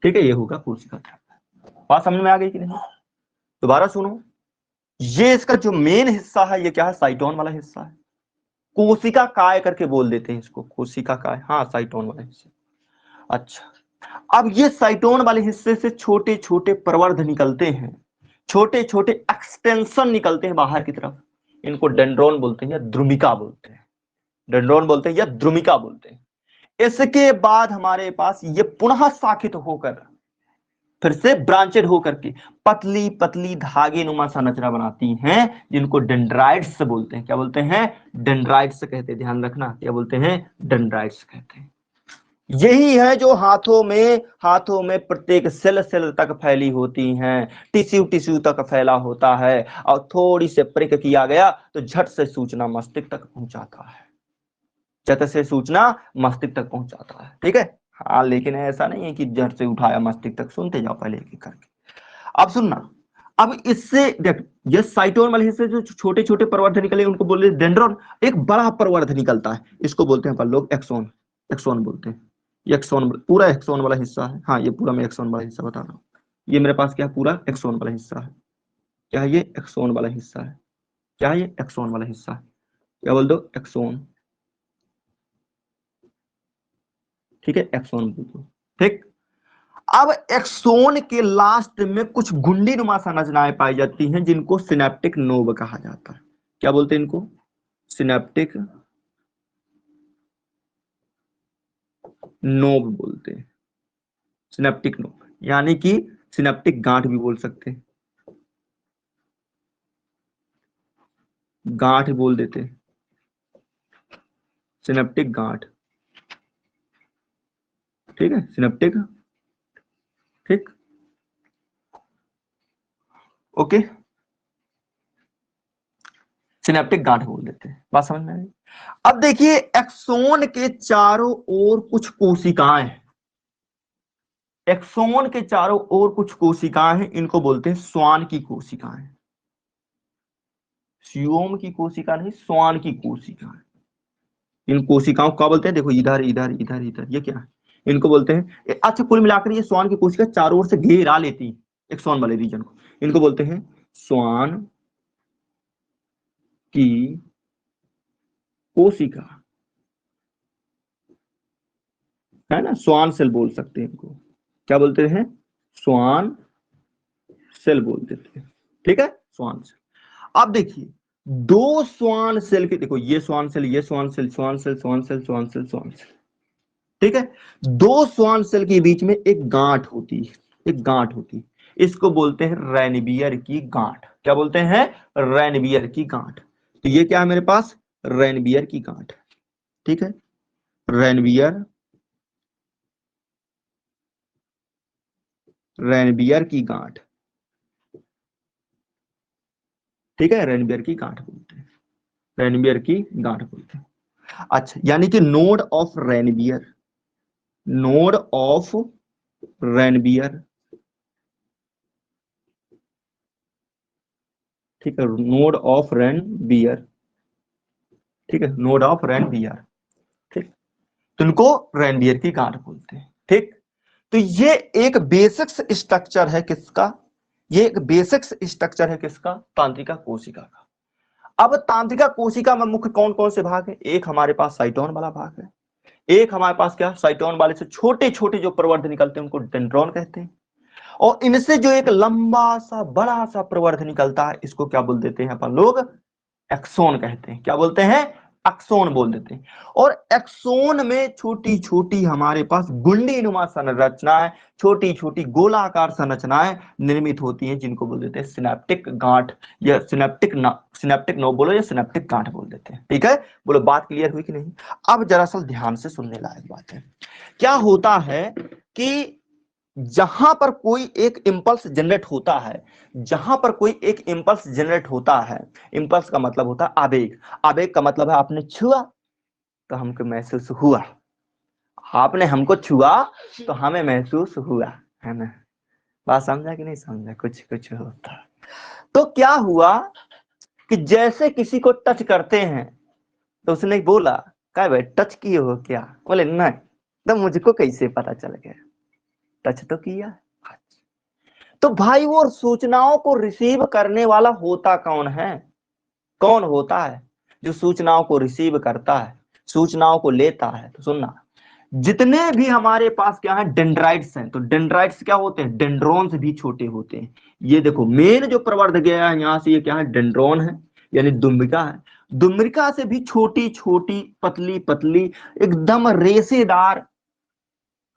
ठीक है, ये होगा कोशिका द्रव्य। बात समझ में आ गई कि नहीं? दोबारा सुनो, ये इसका जो मेन हिस्सा है, ये क्या है? साइटोन वाला हिस्सा है। कोशिका काय करके बोल देते हैं इसको, कोशिका काय, हाँ साइटोन वाला हिस्सा। अच्छा अब ये साइटोन वाले हिस्से से छोटे छोटे प्रवर्ध निकलते हैं, छोटे छोटे एक्सटेंशन निकलते हैं बाहर की तरफ। इनको डेंड्रोन बोलते हैं या द्रुमिका बोलते हैं। डेंड्रोन बोलते हैं या द्रुमिका बोलते हैं। इसके बाद हमारे पास ये पुनः शाखित होकर फिर से ब्रांचेड होकर के पतली पतली धागे नुमा संरचना बनाती हैं, जिनको डेंड्राइट्स बोलते हैं। क्या बोलते हैं? डेंड्राइट्स कहते हैं। ध्यान रखना, क्या बोलते हैं? डेंड्राइट्स कहते हैं। यही है जो हाथों में प्रत्येक सेल सेल तक फैली होती हैं, टिश्यू टिश्यू तक फैला होता है, और थोड़ी से प्रिक किया गया तो झट से सूचना मस्तिष्क तक पहुंचाता है, झट से सूचना मस्तिष्क तक पहुंचाता है। ठीक है। हाँ लेकिन ऐसा नहीं है कि झट से उठाया मस्तिष्क तक, सुनते जाओ पहले एक एक करके। अब सुनना, अब इससे देख, ये साइटोन वाले हिस्से जो छोटे छोटे प्रवर्ध निकले उनको बोलते हैं डेंड्रॉन। एक बड़ा प्रवर्ध निकलता है, इसको बोलते हैं अपन लोग एक्सोन, एक्सोन बोलते हैं। ये एक्सोन, पूरा एक्सोन वाला हिस्सा है। हाँ ये पूरा मैं एक्सोन वाला हिस्सा बता रहा हूँ। ये मेरे पास क्या है? पूरा एक्सोन वाला हिस्सा है। क्या है ये? एक्सोन वाला हिस्सा है। क्या है ये? एक्सोन वाला हिस्सा है। क्या बोल दो? एक्सोन। ठीक है, एक्सोन बोल दो। ठीक। अब एक्सोन के लास्ट में कुछ गुंडी नुमा संरचनाएं पाई जाती हैं, जिनको सिनेप्टिक नोब कहा जाता है। क्या बोलते हैं इनको? सिनेप्टिक नोब बोलते हैं। सिनेप्टिक नोब, यानी कि सिनेप्टिक गांठ भी बोल सकते हैं, गांठ बोल देते हैं, सिनेप्टिक गांठ। ठीक है, सिनेप्टिक। ठीक, ओके, सिनेप्टिक गांठ बोल देते हैं। बात समझ में आई? अब देखिए, एक्सोन के चारों ओर कुछ कोशिकाएं हैं। एक्सोन के चारों ओर कुछ कोशिकाएं हैं, इनको बोलते हैं स्वान की कोशिकाएं। स्योम की कोशिका नहीं, स्वान की कोशिकाएं। इन कोशिकाओं को क्या बोलते हैं? देखो इधर इधर इधर इधर, ये क्या है? इनको बोलते हैं, अच्छा कुल मिलाकर ये स्वान की कोशिका चारों ओर से घेरा लेती है एक्सोन वाले रीजन को। इनको बोलते हैं स्वान की कोशिका, है ना। स्वान सेल बोल सकते हैं इनको। क्या बोलते हैं? स्वान सेल बोल देते हैं। ठीक है, स्वान सेल। अब देखिए, दो स्वान सेल के, देखो ये स्वान सेल, ये Schwann cell, Schwann cell, Schwann cell, Schwann cell, Schwann cell. ठीक है, दो स्वान सेल के बीच में एक गांठ होती है, एक गांठ होती है। इसको बोलते हैं रेनबियर की गांठ। क्या बोलते हैं? रेनबियर की गांठ। तो ये क्या है मेरे पास? रेनबियर की गांठ। ठीक है, रेनबियर, रेनबियर की गांठ। ठीक है, रेनबियर की गांठ बोलते हैं, रेनबियर की गांठ बोलते हैं। अच्छा, यानी कि नोड ऑफ रेनबियर, नोड ऑफ रेनबियर। ठीक है, नोड ऑफ रेनबियर। ठीक है, नोड ऑफ रेनबियर। ठीक, तो इनको रेनबियर की गांठ बोलते हैं। ठीक, तो ये एक बेसिक्स स्ट्रक्चर है किसका, ये एक बेसिक्स स्ट्रक्चर है किसका, तांत्रिका कोशिका का। अब तांत्रिका कोशिका में मुख्य कौन कौन से भाग है, एक हमारे पास साइटोन वाला भाग है, एक हमारे पास क्या साइटोन वाले से छोटे छोटे जो प्रवर्ध निकलते हैं उनको डेंड्रॉन कहते हैं, और इनसे जो एक लंबा सा बड़ा सा प्रवर्ध निकलता है इसको क्या बोल देते हैं अपन लोग, एक्सोन कहते हैं। क्या बोलते हैं, एक्सोन बोल देते हैं। और एक्सोन में छोटी छोटी हमारे पास गुंडी नुमा संरचनाएं, छोटी छोटी गोलाकार संरचनाएं निर्मित होती हैं जिनको बोल देते हैं सिनेप्टिक गांठ, या सिनेप्टिक नोब बोलो या सिनेप्टिक गांठ बोल देते हैं। ठीक है, बोलो बात क्लियर हुई कि नहीं। अब दरअसल ध्यान से सुनने लायक बात है, क्या होता है कि जहां पर कोई एक इंपल्स जनरेट होता है, जहां पर कोई एक इंपल्स जनरेट होता है, इंपल्स का मतलब होता है आवेग, आवेग का मतलब है आपने छुआ तो हमको महसूस हुआ, आपने हमको छुआ तो हमें महसूस हुआ, है ना। बात समझा कि नहीं समझा, कुछ कुछ होता। तो क्या हुआ कि जैसे किसी को टच करते हैं तो उसने बोला क्या भाई टच किए हो क्या, बोले नहीं, तो मुझको कैसे पता चल गया, टच तो किया। तो भाई वो सूचनाओं को रिसीव करने वाला होता कौन है, कौन होता है जो सूचनाओं को रिसीव करता है, सूचनाओं को लेता है। तो सुनना, जितने भी हमारे पास क्या है डेंड्राइट्स हैं, तो डेंड्राइट्स क्या होते हैं, डेंड्रोन्स भी छोटे होते हैं। ये देखो मेन जो प्रवर्ध गया है यहां से, ये क्या है, डेंड्रोन है यानी दुम्बिका है। दुम्बिका से भी छोटी छोटी पतली पतली एकदम रेशेदार,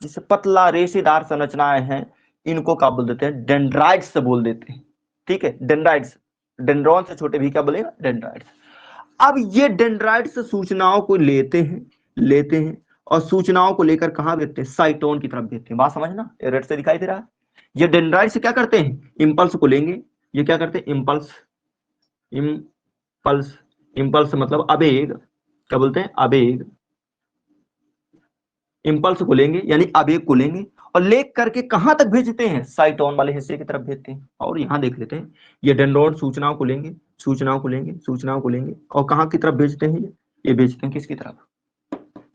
जिसे पतला रेशेदार संरचनाएं हैं, इनको क्या बोल देते हैं, डेंड्राइट्स से बोल देते हैं। ठीक है, डेंड्राइट्स, डेंड्रॉन से छोटे भी क्या बोलेगा, डेंड्राइट्स। अब ये डेंड्राइट्स सूचनाओं को लेते हैं और सूचनाओं को लेकर कहां भेजते हैं, साइटोन की तरफ भेजते हैं। बात समझना, रेड से दिखाई दे रहा है। ये डेंड्राइट्स क्या करते हैं, इंपल्स को लेंगे, ये क्या करते हैं, इंपल्स, इंपल्स, इंपल्स मतलब आवेग, क्या बोलते हैं, आवेग, इंपल्स को लेंगे यानी आवेग को लेंगे और ले करके कहां तक भेजते हैं, साइटोन वाले हिस्से की तरफ भेजते हैं। और यहां देख लेते हैं, ये डेंड्रोन सूचनाओं को लेंगे, सूचनाओं को लेंगे, सूचनाओं को लेंगे और कहां की तरफ भेजते हैं, ये भेजते हैं किसकी तरफ,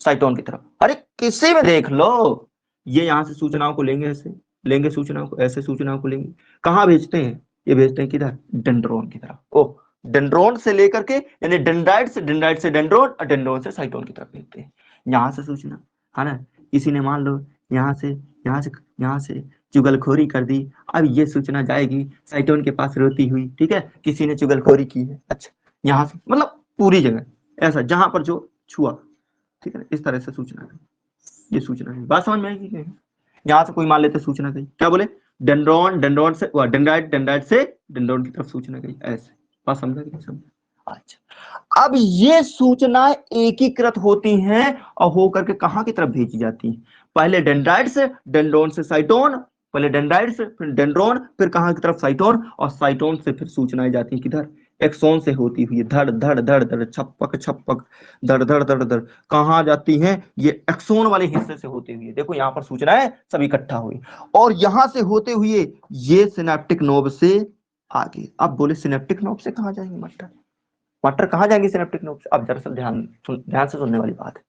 साइटोन की तरफ। अरे किसी में देख लो, ये यहां से सूचनाओं को लेंगे, ऐसे लेंगे सूचनाओं को, ऐसे सूचनाओं को लेंगे, कहां भेजते हैं, ये भेजते हैं किधर, डेंड्रोन की तरफ। ओ, डेंड्रोन से लेकर के यानी डेंड्राइट से डेंड्रोन और डेंड्रोन से साइटोन की तरफ भेजते हैं। यहां से सूचना, है ना, किसी ने मान लो यहाँ से यहाँ से चुगलखोरी कर दी, अब ये सूचना जाएगी साइटोन के पास रोती हुई, ठीक है, किसी ने चुगलखोरी की है, अच्छा यहाँ से मतलब पूरी जगह ऐसा जहां पर जो छुआ, ठीक है, इस तरह से सूचना गई, ये सूचना गई। बात समझ में आएगी कि यहाँ से कोई मान लेते सूचना गई, क्या बोले, डेंड्रोन से डेंड्राइट से डेंड्रोन की तरफ सूचना गई, ऐसे। बात समझा कि नहीं समझा। अच्छा, अब ये सूचनाएं एकीकृत होती हैं और होकर के कहां की तरफ भेजी जाती हैं, पहले डेंड्राइट से डेंड्रोन से साइटोन, पहले डेंड्राइट से फिर डेंड्रोन, फिर कहां की तरफ साइटोन, और साइटोन से फिर सूचनाएं जाती हैं किधर, एक्सोन से होती हुई धड़ धड़ धड़ धड़ छपक छपक धड़ धड़ धड़ धड़ कहां जाती हैं, ये एक्सोन वाले हिस्से से होती हुई, देखो यहां पर सूचनाएं सब इकट्ठा हुई और यहां से होते हुए ये सिनेप्टिक नोब से आगे। अब बोले सिनेप्टिक नोब से कहां जाएंगे मटर, मटर कहां जाएंगे सिनेप्टिक नोब से। अब दरअसल ध्यान से सुनने वाली बात है,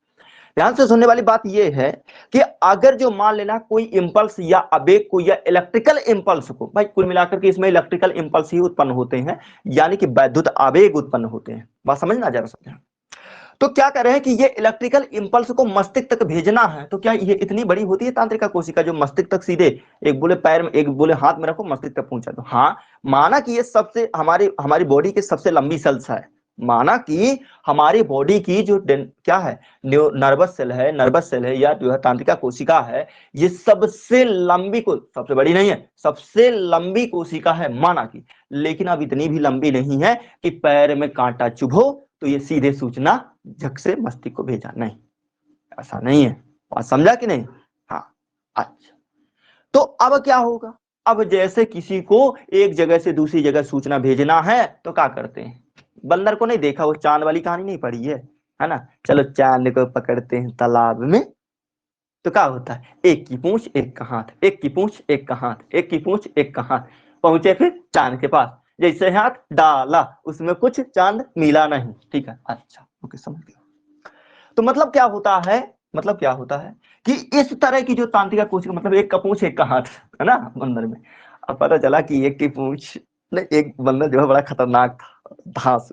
ध्यान से सुनने वाली बात यह है कि अगर जो मान लेना कोई इंपल्स या आवेग को या इलेक्ट्रिकल इंपल्स को, भाई कुल मिलाकर के इसमें इलेक्ट्रिकल इंपल्स ही उत्पन्न होते हैं, यानी कि वैद्युत आवेग उत्पन्न होते हैं। बात समझना जरा सा। तो क्या कर रहे हैं कि ये इलेक्ट्रिकल इंपल्स को मस्तिष्क तक भेजना है, तो क्या ये इतनी बड़ी होती है तांत्रिका कोशिका जो मस्तिष्क तक सीधे, एक बोले पैर में एक बोले हाथ में रखो मस्तिष्क तक पहुंचा दो। हाँ, माना कि ये सबसे हमारी बॉडी की सबसे लंबी सेल्स है, माना कि हमारी बॉडी की जो क्या है नर्वस सेल है या जो है तांत्रिका कोशिका है, ये सबसे लंबी को, सबसे बड़ी नहीं है, सबसे लंबी कोशिका है माना कि, लेकिन अब इतनी भी लंबी नहीं है कि पैर में कांटा चुभो तो ये सीधे सूचना झक से मस्तिष्क को भेजा, नहीं, ऐसा नहीं है। बात समझा कि नहीं। हाँ, अच्छा, तो अब क्या होगा, अब जैसे किसी को एक जगह से दूसरी जगह सूचना भेजना है तो क्या करते हैं, बंदर को नहीं देखा, वो चांद वाली कहानी नहीं पढ़ी है ना, चलो चांद को पकड़ते हैं तालाब में, तो क्या होता है, एक की पूंछ एक का हाथ, एक की पूंछ एक का हाथ, एक की पूंछ एक का हाथ, पहुंचे फिर चांद के पास, जैसे हाथ डाला उसमें कुछ चांद मिला नहीं, ठीक है, अच्छा ओके समझ गया। तो मतलब क्या होता है, मतलब क्या होता है कि इस तरह की जो तांत्रिका कोशिका, मतलब एक का पूंछ एक का हाथ, है ना बंदर में। अब पता चला कि एक की पूंछ नहीं, एक बंदर जो है बड़ा खतरनाक था, घास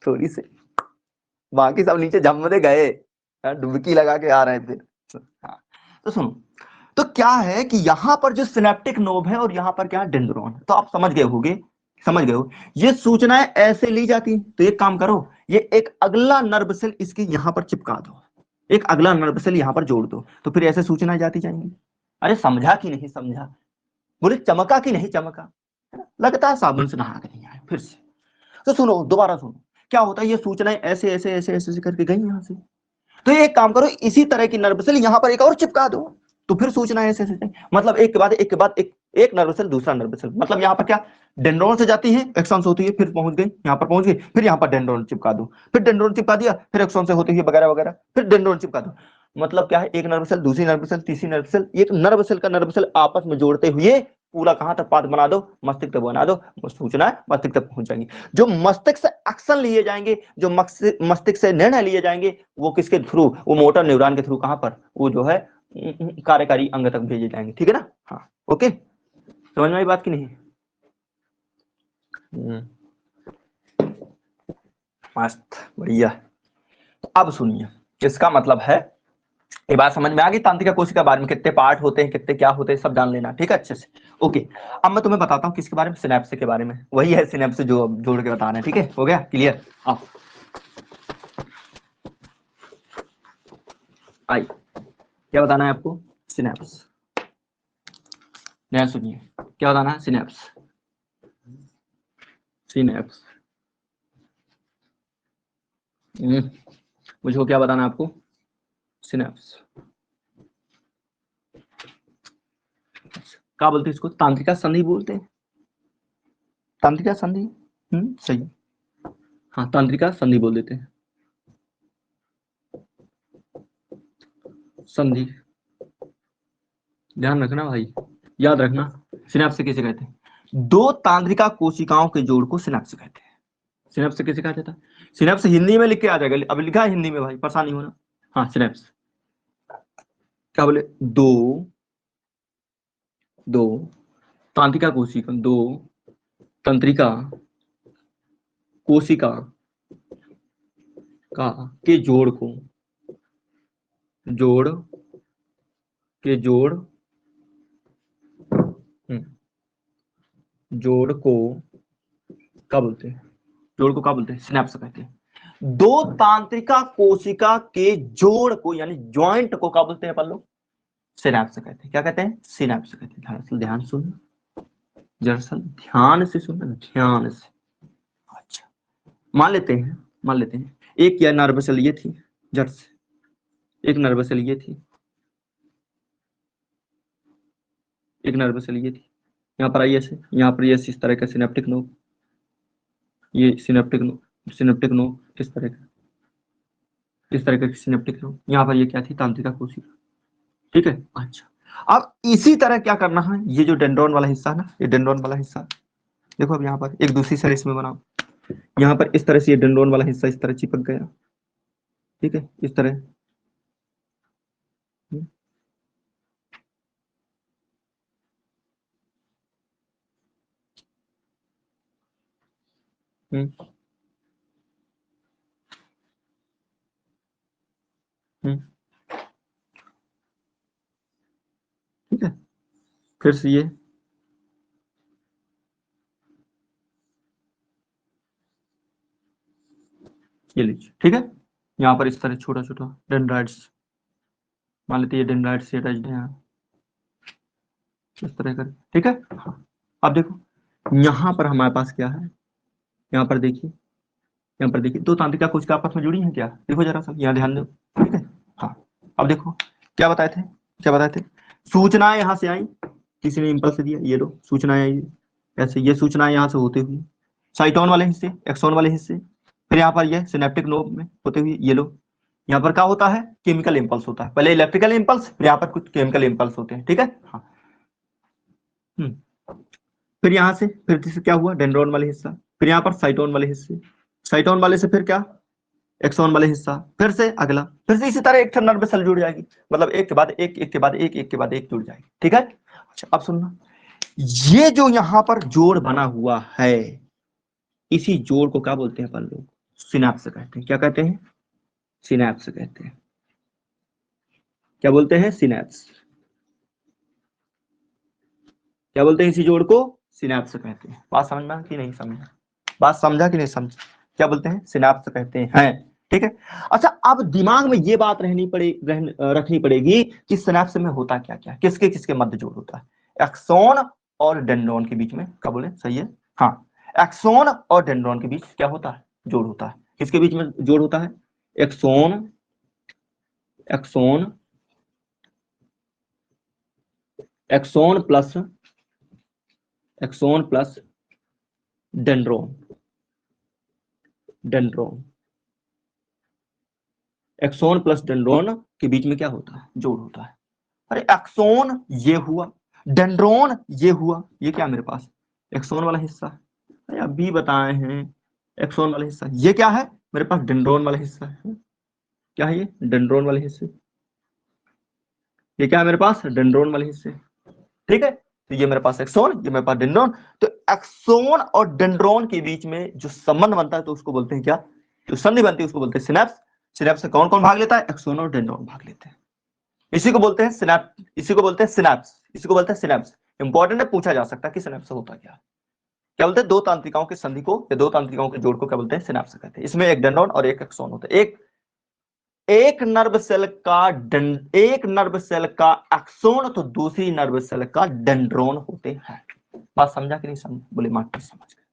थोड़ी सी, बाकी सब नीचे झम्मदे गए, डुबकी लगा के आ रहे थे। हाँ, तो सुनो, तो क्या है कि यहाँ पर जो सिनेप्टिक नोब है और यहाँ पर क्या है, डेंड्रोन। तो आप समझ गए होगे, समझ गए हो, ये सूचनाएं ऐसे ली जाती हैं। तो एक काम करो, ये एक अगला नर्व सेल इसके यहाँ पर चिपका दो, एक अगला नर्व सेल यहाँ पर जोड़ दो, तो फिर ऐसे सूचनाएं जाती जाएंगी। अरे समझा कि नहीं समझा? बोले चमका कि नहीं चमका? है ना? लगता है साबुन से नहा के नहीं आए फिर से। तो सुनो, दोबारा सुनो, क्या होता है, ये सूचनाएं ऐसे ऐसे ऐसे ऐसे ऐसे करके गई यहाँ से। तो एक काम करो, इसी तरह की नर्व सेल यहाँ पर एक और चिपका दो, तो फिर सूचना ऐसे ऐसे, मतलब एक के बाद एक के बाद एक नर्व सेल दूसरा नर्व सेल, मतलब यहाँ पर क्या, डेंड्रोन से जाती है, एक्सॉन से होती है, फिर पहुंच गई यहाँ पर, पहुंच गई, फिर यहाँ पर डेंड्रोन चिपका दो, फिर डेंड्रोन चिपका दिया, फिर एक्सॉन से होती है वगैरह वगैरह, फिर डेंड्रोन चिपका दो। मतलब क्या है, एक नर्व सेल दूसरी नर्व सेल तीसरी नर्व सेल, एक नर्व सेल का नर्व सेल आपस में जोड़ते हुए पूरा कहां तक पाथ बना दो, मस्तिष्क तक बना दो, सूचना मस्तिष्क तक पहुंच जाएंगी। जो मस्तिष्क से एक्शन लिए जाएंगे, जो मस्तिष्क से निर्णय लिए जाएंगे, वो किसके थ्रू, वो मोटर न्यूरॉन के थ्रू, कहां पर, वो जो है कार्यकारी अंग तक भेजे जाएंगे। ठीक है ना? हाँ, ओके, समझ में आई बात की नहीं? मस्त, बढ़िया। तो अब सुनिए, इसका मतलब है, ये बात समझ में आ गई तांत्रिका कोशिका के बारे में, कितने पार्ट होते हैं, कितने क्या होते हैं, सब जान लेना, ठीक है अच्छे से। ओके, अब मैं तुम्हें बताता हूँ किसके बारे में, सिनेप्स के बारे में, वही है सिनेप्स जो अब जोड़ के बता रहे हैं। ठीक है, हो गया क्लियर? आओ आई, क्या बताना है आपको? सिनेप्स। नया सुनिए, क्या बताना है? Synapse, synapse. मुझको क्या बताना है आपको? सिनेप्स। क्या बोलते हैं इसको? तांत्रिका संधि बोलते हैं, तांत्रिका संधि। सही, हाँ तांत्रिका संधि बोल देते हैं, संधि। ध्यान रखना भाई, याद रखना। सिनेप्स किसे कहते हैं? दो तांत्रिका कोशिकाओं के जोड़ को सिनेप्स कहते हैं। सिनेप्स किसे कहा जाता है? सिनेप्स हिंदी में लिख के आ जाएगा, अब लिखा है हिंदी में भाई, परेशान नहीं होना। हाँ सिनेप्स, क्या बोले? दो, दो तांत्रिका कोशिका, दो तंत्रिका कोशिका का के जोड़ को, जोड़ के जोड़, जोड़ को क्या बोलते हैं? जोड़ को क्या बोलते हैं? सिनेप्स कहते हैं। दो तांत्रिका कोशिका के जोड़ को, यानी ज्वाइंट को क्या बोलते हैं अपन लोग? सिनेप्स कहते हैं। क्या कहते हैं? सिनेप्स कहते हैं। दरअसल ध्यान सुन, दरअसल ध्यान से सुनना, ध्यान से। अच्छा, मान लेते हैं, मान लेते हैं एक या नर्व सेल ये थी, जट से एक नर्व सेल ये थी, एक नर्व सेल ये थी, यहाँ पर आई ऐसे, यहाँ पर ये इस तरह का सिनेप्टिक नोड, ये सिनेप्टिक नोड, सिनेप्टिक नोड इस तरह का, इस तरह का सिनेप्टिक नोड, यहाँ पर ये क्या थी? तांत्रिका कोशिका। ठीक है, अच्छा। अब इसी तरह क्या करना है, ये जो डेंड्रॉन वाला हिस्सा है ना, ये डेंड्रॉन वाला हिस्सा, देखो अब यहाँ पर एक दूसरी सेल इसमें बनाओ, यहाँ पर इस तरह से ये डेंड्रॉन वाला हिस्सा इस तरह चिपक गया। ठीक है, इस तरह। हम्म, हम्म, हम्म, ठीक है, फिर से ये लीजिए। ठीक है, यहाँ पर इस तरह छोटा छोटा डेंड्राइट्स, मान लेते हैं ये डेंड्राइट्स ये अटैच्ड है यहाँ, इस तरह कर। ठीक है, हाँ। अब देखो यहाँ पर हमारे पास क्या है, यहाँ पर देखिए, यहाँ पर देखिए, दो तांत्रिका कोशिका आपस में जुड़ी हैं क्या? देखो जरा सा, यहाँ ध्यान दो। ठीक है, हाँ। अब देखो क्या बताए थे, क्या बताए थे? सूचनाएं यहाँ से आई, किसी ने इम्पल्स दिया, ये लो सूचनाएं आई, ऐसे ये सूचनाएं यहाँ से होते हुए साइटोन वाले हिस्से, एक्सोन वाले हिस्से, फिर यहाँ पर ये सिनेप्टिक नोब में होते हुए ये लो, यहाँ पर क्या होता है? केमिकल इंपल्स होता है, पहले इलेक्ट्रिकल इंपल्स, फिर यहाँ पर कुछ केमिकल इंपल्स होते हैं। ठीक है, हाँ। फिर यहाँ से फिर से क्या हुआ? डेंड्रोन वाले हिस्सा, फिर यहाँ पर साइटोन वाले हिस्से, साइटोन वाले से फिर क्या? एक्सॉन वाले हिस्सा, फिर से अगला, फिर से इसी तरह एक नर्व सेल जुड़ जाएगी, मतलब एक के बाद एक, एक के बाद एक, एक के बाद एक जुड़ जाएगी। ठीक है, अच्छा अब सुनना, ये जो यहां पर जोड़ बना हुआ है, इसी जोड़ को क्या बोलते हैं अपन लोग? सिनैप्स कहते हैं। क्या कहते हैं? सिनैप्स कहते हैं। क्या बोलते हैं? सिनैप्स। क्या बोलते हैं इसी जोड़ को? सिनैप्स कहते हैं। बात समझ कि नहीं समझा? बात समझा कि नहीं समझा? क्या बोलते हैं? सिनैप्स कहते हैं। ठीक है, अच्छा अब दिमाग में ये बात रखनी पड़ेगी कि सिनैप्स में होता क्या क्या, किसके किसके मध्य जोड़ होता है? एक्सोन और डेंड्रॉन के बीच में। क्या बोले? सही है, हाँ, एक्सोन और डेंड्रॉन के बीच क्या होता है? जोड़ होता है। किसके बीच में जोड़ होता है? Axon, axon, axon plus, axon plus dendron, dendron, axon plus dendron के बीच में क्या होता है? जोड़ होता है। अरे एक्सोन ये हुआ, डेंड्रोन ये हुआ, ये क्या मेरे पास एक्सोन वाला हिस्सा है। अरे अभी बताए हैं एक्सोन वाला हिस्सा, ये क्या है मेरे पास? डेंड्रोन वाला हिस्सा है। क्या है ये? डेंड्रोन वाले हिस्से। ये क्या है मेरे पास? डेंड्रोन वाले हिस्से। ठीक है, तो ये मेरे पास एक्सोन, ये मेरे पास डेंड्रोन। तो एक्सोन और डेंड्रोन के बीच में जो संबंध बनता है तो उसको बोलते हैं क्या? जो संधि बनती है उसको बोलते हैं सिनैप्स। सिनैप्स से कौन कौन भाग लेता है? एक्सोन और डेंड्रोन भाग लेते हैं। इसी को बोलते हैं सिनैप्स, इसी को बोलते हैं सिनैप्स, इसी को बोलते हैं सिनैप्स। इंपॉर्टेंट है, पूछा जा सकता है कि सिनैप्स होता क्या है। क्या बोलते हैं? दो तांत्रिकाओं के संधि को या दो तांत्रिकाओं के जोड़ को क्या बोलते हैं? सिनैप्स कहते हैं। इसमें एक डेंड्रोन और एक एक्सोन होता है। एक नर्व सेल का एक नर्व सेल का एक्सोन तो दूसरी नर्व सेल का डेंड्रोन होते हैं। बात समझा कि नहीं समझा? बोले मास्टर समझ गए।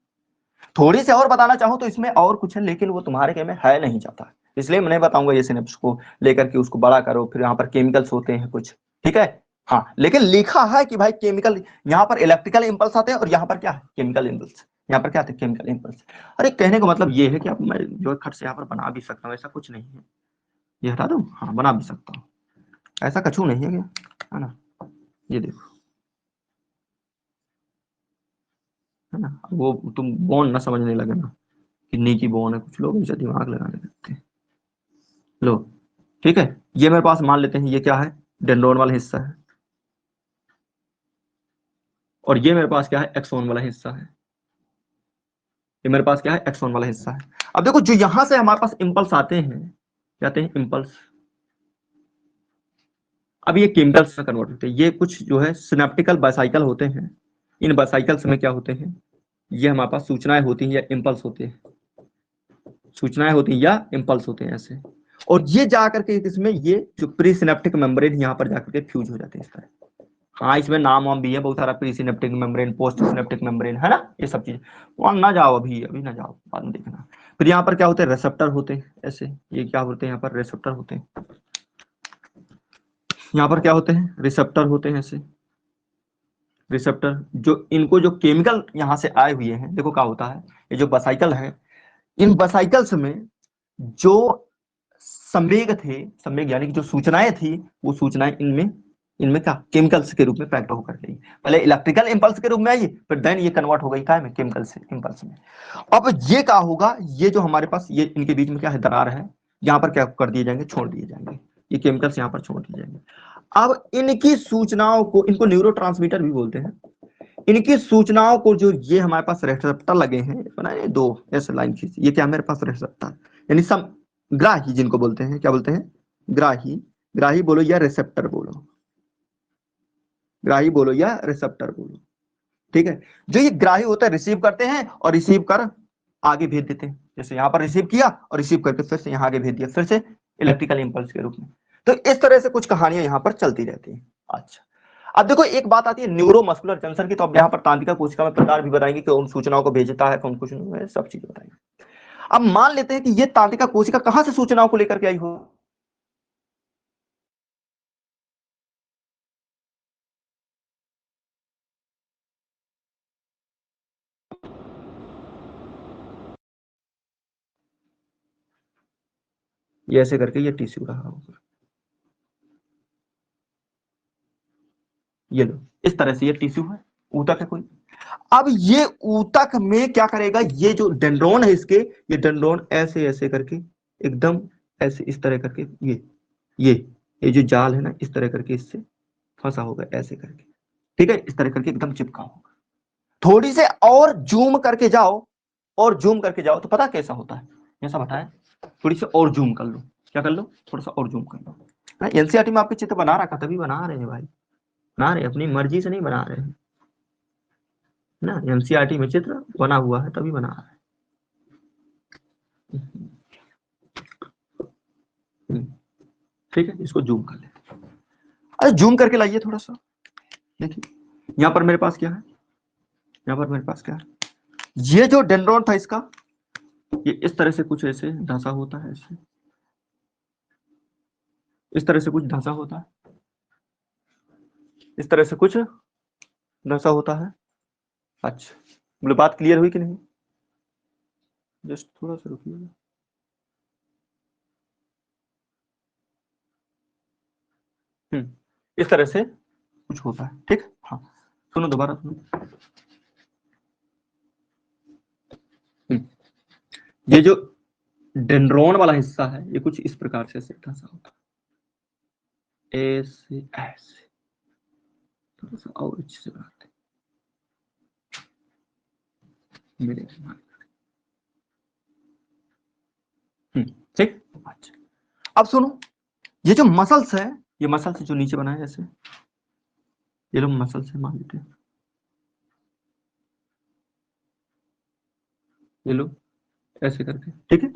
थोड़ी सी और बताना चाहूं तो इसमें और कुछ है, लेकिन वो तुम्हारे के में है नहीं जाता, इसलिए मैं नहीं बताऊंगा ये सिनेप्स को लेकर के उसको बड़ा करो, फिर यहाँ पर केमिकल्स होते हैं कुछ। ठीक है, हाँ, लेकिन लिखा है कि भाई केमिकल, यहाँ पर इलेक्ट्रिकल इंपल्स आते हैं और यहाँ पर क्या है? Chemical impulse. यहाँ पर क्या आते हैं? Chemical impulse. अरे कहने का मतलब ये है कि अब मैं जो खट से यहाँ पर बना भी सकता हूँ, ऐसा कुछ नहीं है। ये हटा दूं? हाँ, बना भी सकता हूँ, ऐसा कछु नहीं है क्या, है ना? ये देखो, है ना? वो तुम बॉन्ड ना समझने लगे ना, किडनी की बॉन्ड है, कुछ लोग इसे दिमाग लगाने लगते हैं। लो, ठीक है, ये मेरे पास मान लेते हैं ये क्या है? डेंड्रोन वाला हिस्सा है, और ये मेरे पास क्या है? एक्सोन वाला हिस्सा है। ये मेरे पास क्या है? एक्सोन वाला हिस्सा है। अब देखो, जो यहां से हमारे पास इंपल्स आते हैं, क्या आते हैं? इंपल्स। अब ये केमिकल्स में कन्वर्ट होते हैं, ये कुछ जो है सिनेप्टिकल बाइसाइकिल होते हैं। इन बाइसाइकल्स में क्या होते हैं? ये हमारे पास सूचनाएं होती हैं या इंपल्स होते हैं, सूचनाएं होती हैं या इंपल्स होते हैं ऐसे। और ये जाकर के इसमें ये जो प्री सिनेप्टिक मेम्ब्रेन यहाँ पर जाकर के फ्यूज हो जाते हैं इस तरह। हाँ, इसमें नाम वाम भी है बहुत सारा, pre synaptic membrane, post synaptic membrane, है ना, ये सब चीज। वहां ना जाओ, अभी अभी ना जाओ, बाद में देखना। फिर यहाँ पर क्या होते हैं? रिसेप्टर होते हैं ऐसे। ये क्या होते हैं? यहाँ पर रिसेप्टर होते हैं। यहाँ पर क्या होते हैं? रिसेप्टर होते हैं ऐसे। रिसेप्टर जो इनको जो केमिकल यहाँ से आए हुए हैं, देखो क्या होता है, ये जो बासाइकल है, इन बासाइकल्स में जो संवेग थे, संवेग यानी कि जो सूचनाएं थी, वो सूचनाएं इनमें इनमें क्या? केमिकल्स के रूप में पैक्ड होकर गई। पहले इलेक्ट्रिकल इंपल्स के रूप में आई, फिर देन ये कन्वर्ट हो गई क्या में? केमिकल से इंपल्स में। अब ये क्या होगा? ये जो हमारे पास ये इनके बीच में क्या है? दरार है, यहाँ पर क्या कर दिए जाएंगे? छोड़ दिए जाएंगे, ये केमिकल्स यहाँ पर छोड़ दिए जाएंगे। अब इनकी सूचनाओं को, इनको न्यूरोट्रांसमीटर भी बोलते हैं, इनकी सूचनाओं को जो ये हमारे पास रिसेप्टर लगे हैं, बनाए दो ऐसे लाइन खींची, ये क्या मेरे पास? रिसेप्टर, यानी सम ग्राही जिनको बोलते हैं, क्या बोलते हैं? ग्राही। ग्राही बोलो या रिसेप्टर बोलो, ग्राही बोलो या रिसेप्टर बोलो। ठीक है, जो ये ग्राही होता है, रिसीव करते हैं और रिसीव कर आगे भेज देते हैं। जैसे यहाँ पर रिसीव किया और रिसीव करके फिर से यहाँ आगे भेज दिया, फिर से इलेक्ट्रिकल इंपल्स के रूप में। तो इस तरह से कुछ कहानियां यहाँ पर चलती रहती हैं। अच्छा, अब देखो एक बात आती है न्यूरोमस्कुलर जंक्शन की, तो अब यहाँ पर तांत्रिका कोशिका में प्रकार भी बताएंगे कि उन सूचनाओं को भेजता है, कौन कुछ सब चीज बताएंगे। अब मान लेते हैं कि ये तांत्रिका कोशिका कहां से सूचनाओं को लेकर के आई हो? ये ऐसे करके ये टिश्यू रहा होगा, ये लो, इस तरह से ये टिश्यू है, ऊतक है कोई। अब ये ऊतक में क्या करेगा? ये जो डेंड्रोन है इसके, ये डेंड्रोन ऐसे ऐसे करके एकदम ऐसे इस तरह करके ये ये जो जाल है ना, इस तरह करके इससे फंसा होगा ऐसे करके, ठीक है, इस तरह करके एकदम चिपका होगा। थोड़ी से और जूम करके जाओ, और जूम करके जाओ तो पता कैसा होता है, जैसा बताया, थोड़ी सी और जूम कर लो, क्या कर लो, थोड़ा सा और जूम कर लो। एनसीईआरटी में आपके चित्र बना रखा, तभी बना रहे हैं भाई, बना रहे हैं, अपनी मर्जी से नहीं बना रहे हैं ना, एनसीईआरटी में चित्र बना हुआ है तभी बना रहे हैं। ठीक है, इसको जूम कर ले, अरे जूम करके लाइए थोड़ा सा, देखिए यहाँ पर मेरे पास क्या है, यहाँ पर मेरे पास क्या है, ये जो डेंड्रॉन था इसका, ये इस तरह से कुछ ऐसे ढांचा होता है, ऐसे इस तरह से कुछ ढांचा होता है, इस तरह से कुछ ढांचा होता है। अच्छा, बोले बात क्लियर हुई कि नहीं, जस्ट थोड़ा सा रुकिए। इस तरह से कुछ होता है, ठीक। हाँ, सुनो दोबारा सुनो। ये जो डेंड्रॉन वाला हिस्सा है, ये कुछ इस प्रकार से ढांचा होता है, ऐसे ऐसे, थोड़ा सा और अच्छे से बनाते हैं मेरे, ठीक। अच्छा, अब सुनो, ये जो मसल्स है, ये मसल्स जो नीचे बनाए जैसे, ये लोग मसल्स है मान लेते हैं, ये लोग ऐसे करके, ठीक है।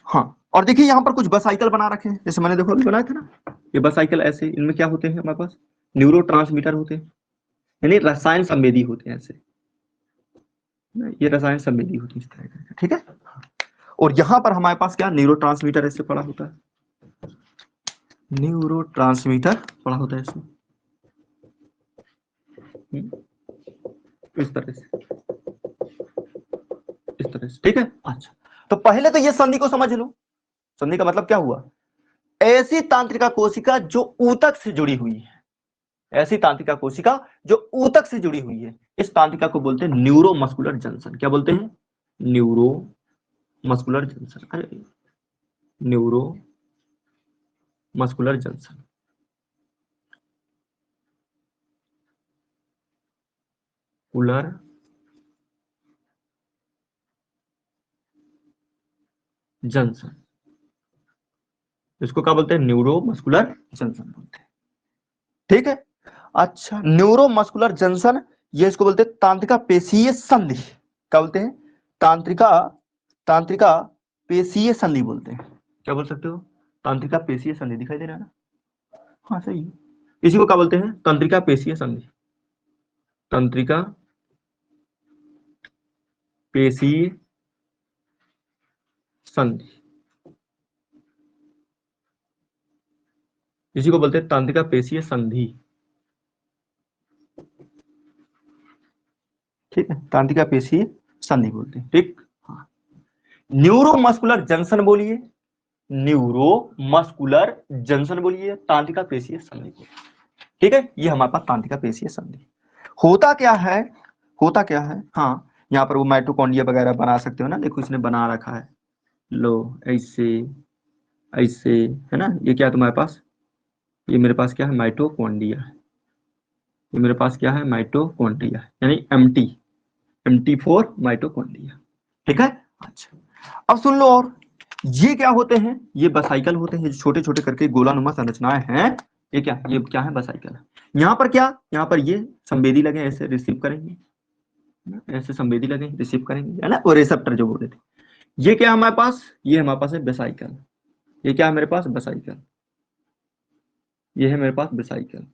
हाँ, और देखिए यहाँ पर कुछ बसाइकल बना रखे हैं, जैसे मैंने देखो अभी बनाया था ना, ये बसाइकल ऐसे, इनमें क्या होते हैं हमारे पास, न्यूरो ट्रांसमीटर होते हैं, यानी रसायन संवेदी होते हैं ऐसे, ये रसायन संवेदी होती है इस तरह का, ठीक है। और यहाँ पर हमारे पास क्या, न्यूरो ट्रांसमीटर ऐसे पड़ा होता है, न्यूरो ट्रांसमीटर पड़ा होता है इसमें, इस तरह से, इस तरह से, ठीक है। अच्छा, तो पहले तो ये संधि को समझ लो, संधि का मतलब क्या हुआ, ऐसी तांत्रिका कोशिका जो ऊतक से जुड़ी हुई है, ऐसी तांत्रिका कोशिका जो ऊतक से जुड़ी हुई है, इस तांत्रिका को बोलते हैं न्यूरो मस्कुलर जंक्शन। क्या बोलते हैं, न्यूरो मस्कुलर जंक्शन, अरे neuro muscular junction, cooler junction, इसको क्या बोलते हैं, न्यूरो मस्कुलर जंक्शन बोलते हैं, ठीक है। अच्छा, न्यूरो मस्कुलर जंक्शन, ये इसको बोलते हैं तांत्रिका पेशीय संधि, क्या बोलते हैं, तांत्रिका तांत्रिका पेशीय संधि बोलते हैं, क्या बोल सकते हो, तांत्रिका पेशीय संधि, दिखाई दे रहा है ना, हाँ सही है। इसी को क्या बोलते हैं, तंत्रिका पेशीय संधि, तंत्रिका पेशीय संधि, इसी को बोलते हैं तंत्रिका पेशीय संधि, ठीक है, तंत्रिका पेशीय संधि बोलते हैं, ठीक। हाँ, न्यूरो मस्कुलर जंक्शन बोलिए, न्यूरो मस्कुलर जंक्शन बोलिए, तांत्रिका पेशीय संधि बोलिए, ठीक है। ये हमारे पास तांत्रिका पेशीय संधि, होता क्या है, होता क्या है, हाँ, यहाँ पर वो माइटोकॉन्ड्रिया वगैरह बना सकते हो ना, देखो इसने बना रखा है, लो ऐसे ऐसे, है ना, ये क्या है तुम्हारे पास, ये मेरे पास क्या है, माइटोकॉन्ड्रिया है, ये मेरे पास क्या है, माइटोकॉन्ड्रिया, यानी एमटी फोर माइटोकॉन्ड्रिया, ठीक है। अच्छा, अब सुन लो, और ये क्या होते हैं, ये बसाइकल होते हैं, छोटे छोटे करके गोलानुमा संरचनाएं हैं, ये क्या है, बसाइकल है। यहाँ पर क्या, यहाँ पर ये संवेदी लगे, ऐसे रिसीव करेंगे, ऐसे संवेदी लगे रिसीव करेंगे, है ना, वो रिसेप्टर जो बोले थे। ये क्या है हमारे पास, ये हमारे पास है बेसाइकल, ये क्या है मेरे पास, बेसाइकल, ये है मेरे पास बेसाइकल,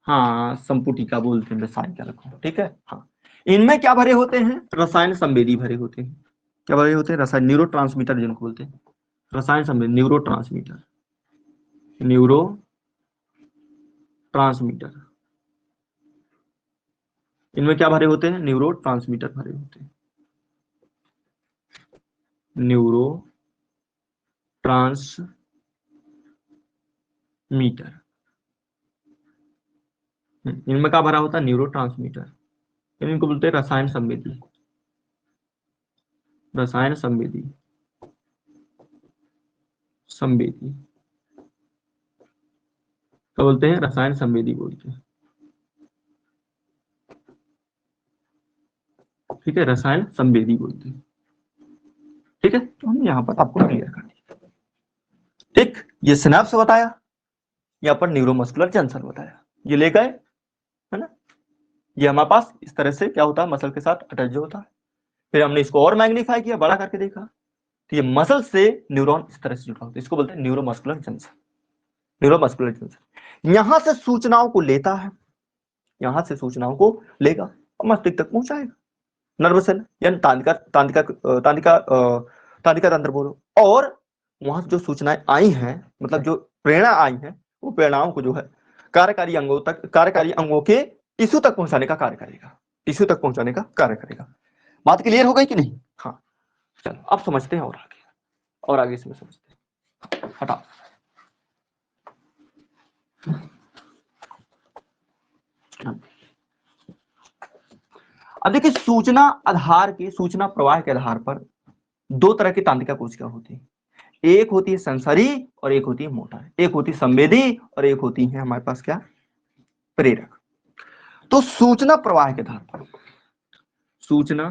हाँ संपुटिका बोलते हैं बेसाइकल को, ठीक है। हाँ, इनमें क्या भरे होते हैं, रसायन संवेदी भरे होते हैं, क्या भरे होते हैं, रसायन, न्यूरो ट्रांसमीटर जिनको बोलते हैं, रसायन संवेदी, न्यूरो ट्रांसमीटर, न्यूरो ट्रांसमीटर, इनमें क्या भरे होते हैं, न्यूरो ट्रांसमीटर भरे होते हैं, न्यूरो ट्रांसमीटर, इनमें क्या भरा होता है, न्यूरो ट्रांसमीटर, इनको बोलते हैं रसायन संवेदी, रसायन संवेदी, संवेदी तो बोलते हैं रसायन संवेदी बोलते हैं। ठीक है, रसायन संवेदी बोलते हैं। ठीक है, तो हमने यहाँ पर आपको क्लियर कर दिया। ठीक, ये सिनेप्स बताया, यहाँ पर न्यूरोमस्कुलर जंक्शन बताया, ये ले गए, है ना। ये हमारे पास इस तरह से क्या होता है, मसल के साथ अटैच होता है। फिर हमने इसको और मैग्नीफाई किया, बड़ा करके देखा, तो ये मसल से न्यूरॉन इस तरह से जुड़ा होता है, इसको बोलते हैं न्यूरोमस्कुलर जंक्शन। न्यूरोमस्कुलर जंक्शन यहां से सूचनाओं को लेता है, यहां से सूचनाओं को लेगा और मस्तिष्क तक पहुंचाएगा, नर्वस सेल यानी तांत्रिका तांत्रिका तांत्रिका तांत्रिका तंत्र बोलो। और वहां से जो सूचनाएं आई हैं, मतलब जो प्रेरणा आई है, वो प्रेरणाओं को जो है कार्यकारी अंगों तक, कार्यकारी अंगों के टिश्यू तक पहुंचाने का कार्य करेगा, टिश्यू तक पहुंचाने का कार्य करेगा। बात क्लियर हो गई कि नहीं? हाँ, चलो अब समझते हैं, और आगे इसमें समझते हैं। हटाओ। अब देखिए, सूचना आधार के, सूचना प्रवाह के आधार पर दो तरह की तांत्रिका कोशिका होती है। एक होती है सेंसरी और एक होती है मोटर, एक होती है संवेदी और एक होती है हमारे पास क्या, प्रेरक। तो सूचना प्रवाह के आधार पर, सूचना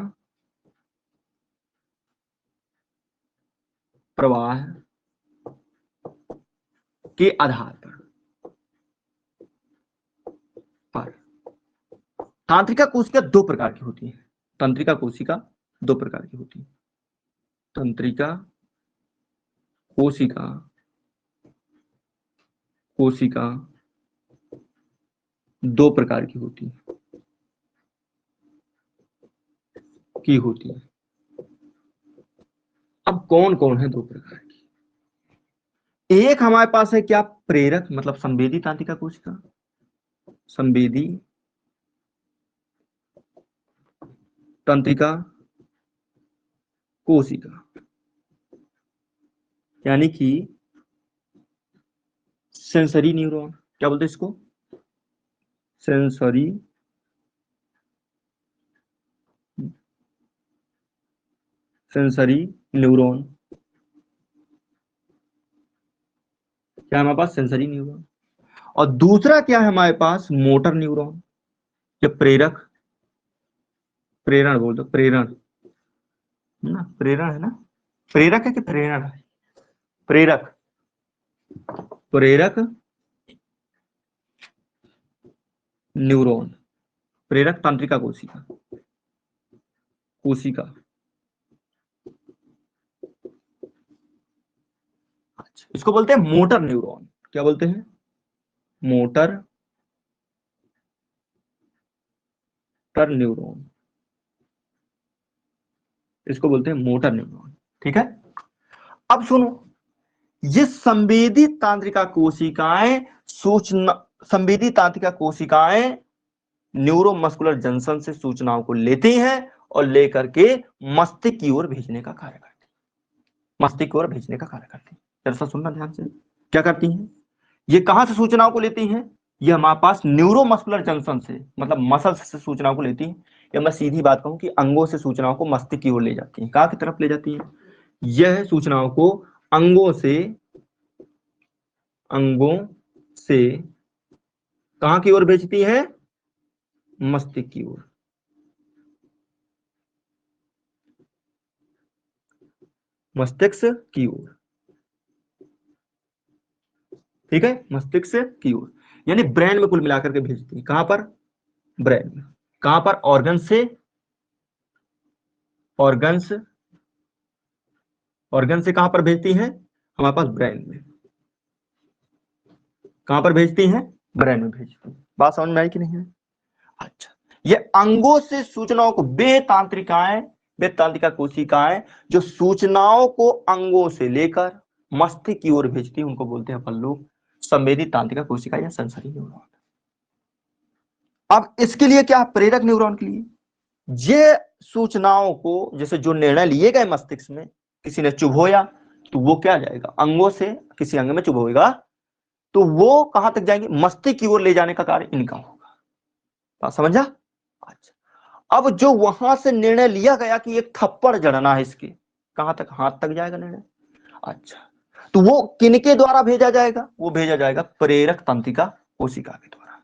प्रवाह के आधार पर तांत्रिका कोशिका दो प्रकार की होती है। तंत्रिका कोशिका दो प्रकार की होती है। तंत्रिका कोशिका, कोशिका दो प्रकार की होती है। अब कौन कौन है दो प्रकार की? एक हमारे पास है क्या, प्रेरक मतलब संवेदी तांत्रिका कोशिका, संवेदी तंत्रिका कोशिका, यानी कि सेंसरी न्यूरॉन, क्या बोलते हैं इसको, सेंसरी न्यूरॉन, क्या हमारे पास, सेंसरी न्यूरॉन। और दूसरा क्या है हमारे पास, मोटर न्यूरॉन, या प्रेरक, प्रेरण बोल दो, प्रेरण ना, प्रेरण है ना, प्रेरक है कि प्रेरण है, प्रेरक, प्रेरक न्यूरॉन, प्रेरक तंत्रिका कोशिका, कोशिका। अच्छा, इसको बोलते हैं मोटर न्यूरॉन, क्या बोलते हैं, मोटर टर न्यूरॉन, इसको बोलते हैं मोटर न्यूरॉन। ठीक है, अब सुनो, ये संवेदी तांत्रिका कोशिकाएं, सूचना, संवेदी तांत्रिका कोशिकाएं न्यूरोमस्कुलर जंक्शन से सूचनाओं को लेती हैं और लेकर के मस्तिष्क की ओर भेजने का कार्य करती है, मस्तिष्क की ओर भेजने का कार्य करती है। जरा सुनना ध्यान से, क्या करती हैं ये, कहां से सूचनाओं को लेती हैं, ये हमारे पास न्यूरोमस्कुलर जंक्शन से, मतलब मसल से सूचनाओं को लेती हैं, या मैं सीधी बात कहूं कि अंगों से सूचनाओं को मस्तिष्क की ओर ले जाती हैं। कहां की तरफ ले जाती हैं, यह सूचनाओं को अंगों से, अंगों से कहां की ओर भेजती है, मस्तिष्क की ओर, मस्तिष्क की ओर। ठीक है, मस्तिष्क की ओर, यानी ब्रेन में कुल मिलाकर के भेजती है। कहां पर, ब्रेन में। कहां पर, ऑर्गन से, ऑर्गन्स, ऑर्गन से कहां पर भेजती हैं, हमारे पास ब्रेन में। कहां पर भेजती हैं, ब्रेन में भेजती हैं। बात समझ में आई कि नहीं है? अच्छा, ये अंगों से सूचनाओं को, वे तांत्रिकाएं, वे तांत्रिका कोशिकाएं जो सूचनाओं को अंगों से लेकर मस्तिष्क की ओर भेजती है, उनको बोलते हैं अपन लोग संवेदी तांत्रिका कोशिका या सेंसरी न्यूरॉन। अब इसके लिए क्या, प्रेरक न्यूरॉन के लिए, ये सूचनाओं को, जैसे जो निर्णय लिए गए मस्तिष्क में, किसी ने चुभोया तो वो क्या जाएगा, अंगों से किसी अंग में चुभोएगा तो वो कहां तक जाएंगे, मस्तिष्क की ओर ले जाने का कार्य इनका होगा। बात समझा? अच्छा, अब जो वहां से निर्णय लिया गया कि एक थप्पड़ जड़ना है इसके, कहां तक, हाथ तक जाएगा निर्णय। अच्छा, तो वो किनके द्वारा भेजा जाएगा, वो भेजा जाएगा प्रेरक तंत्रिका कोशिका के द्वारा।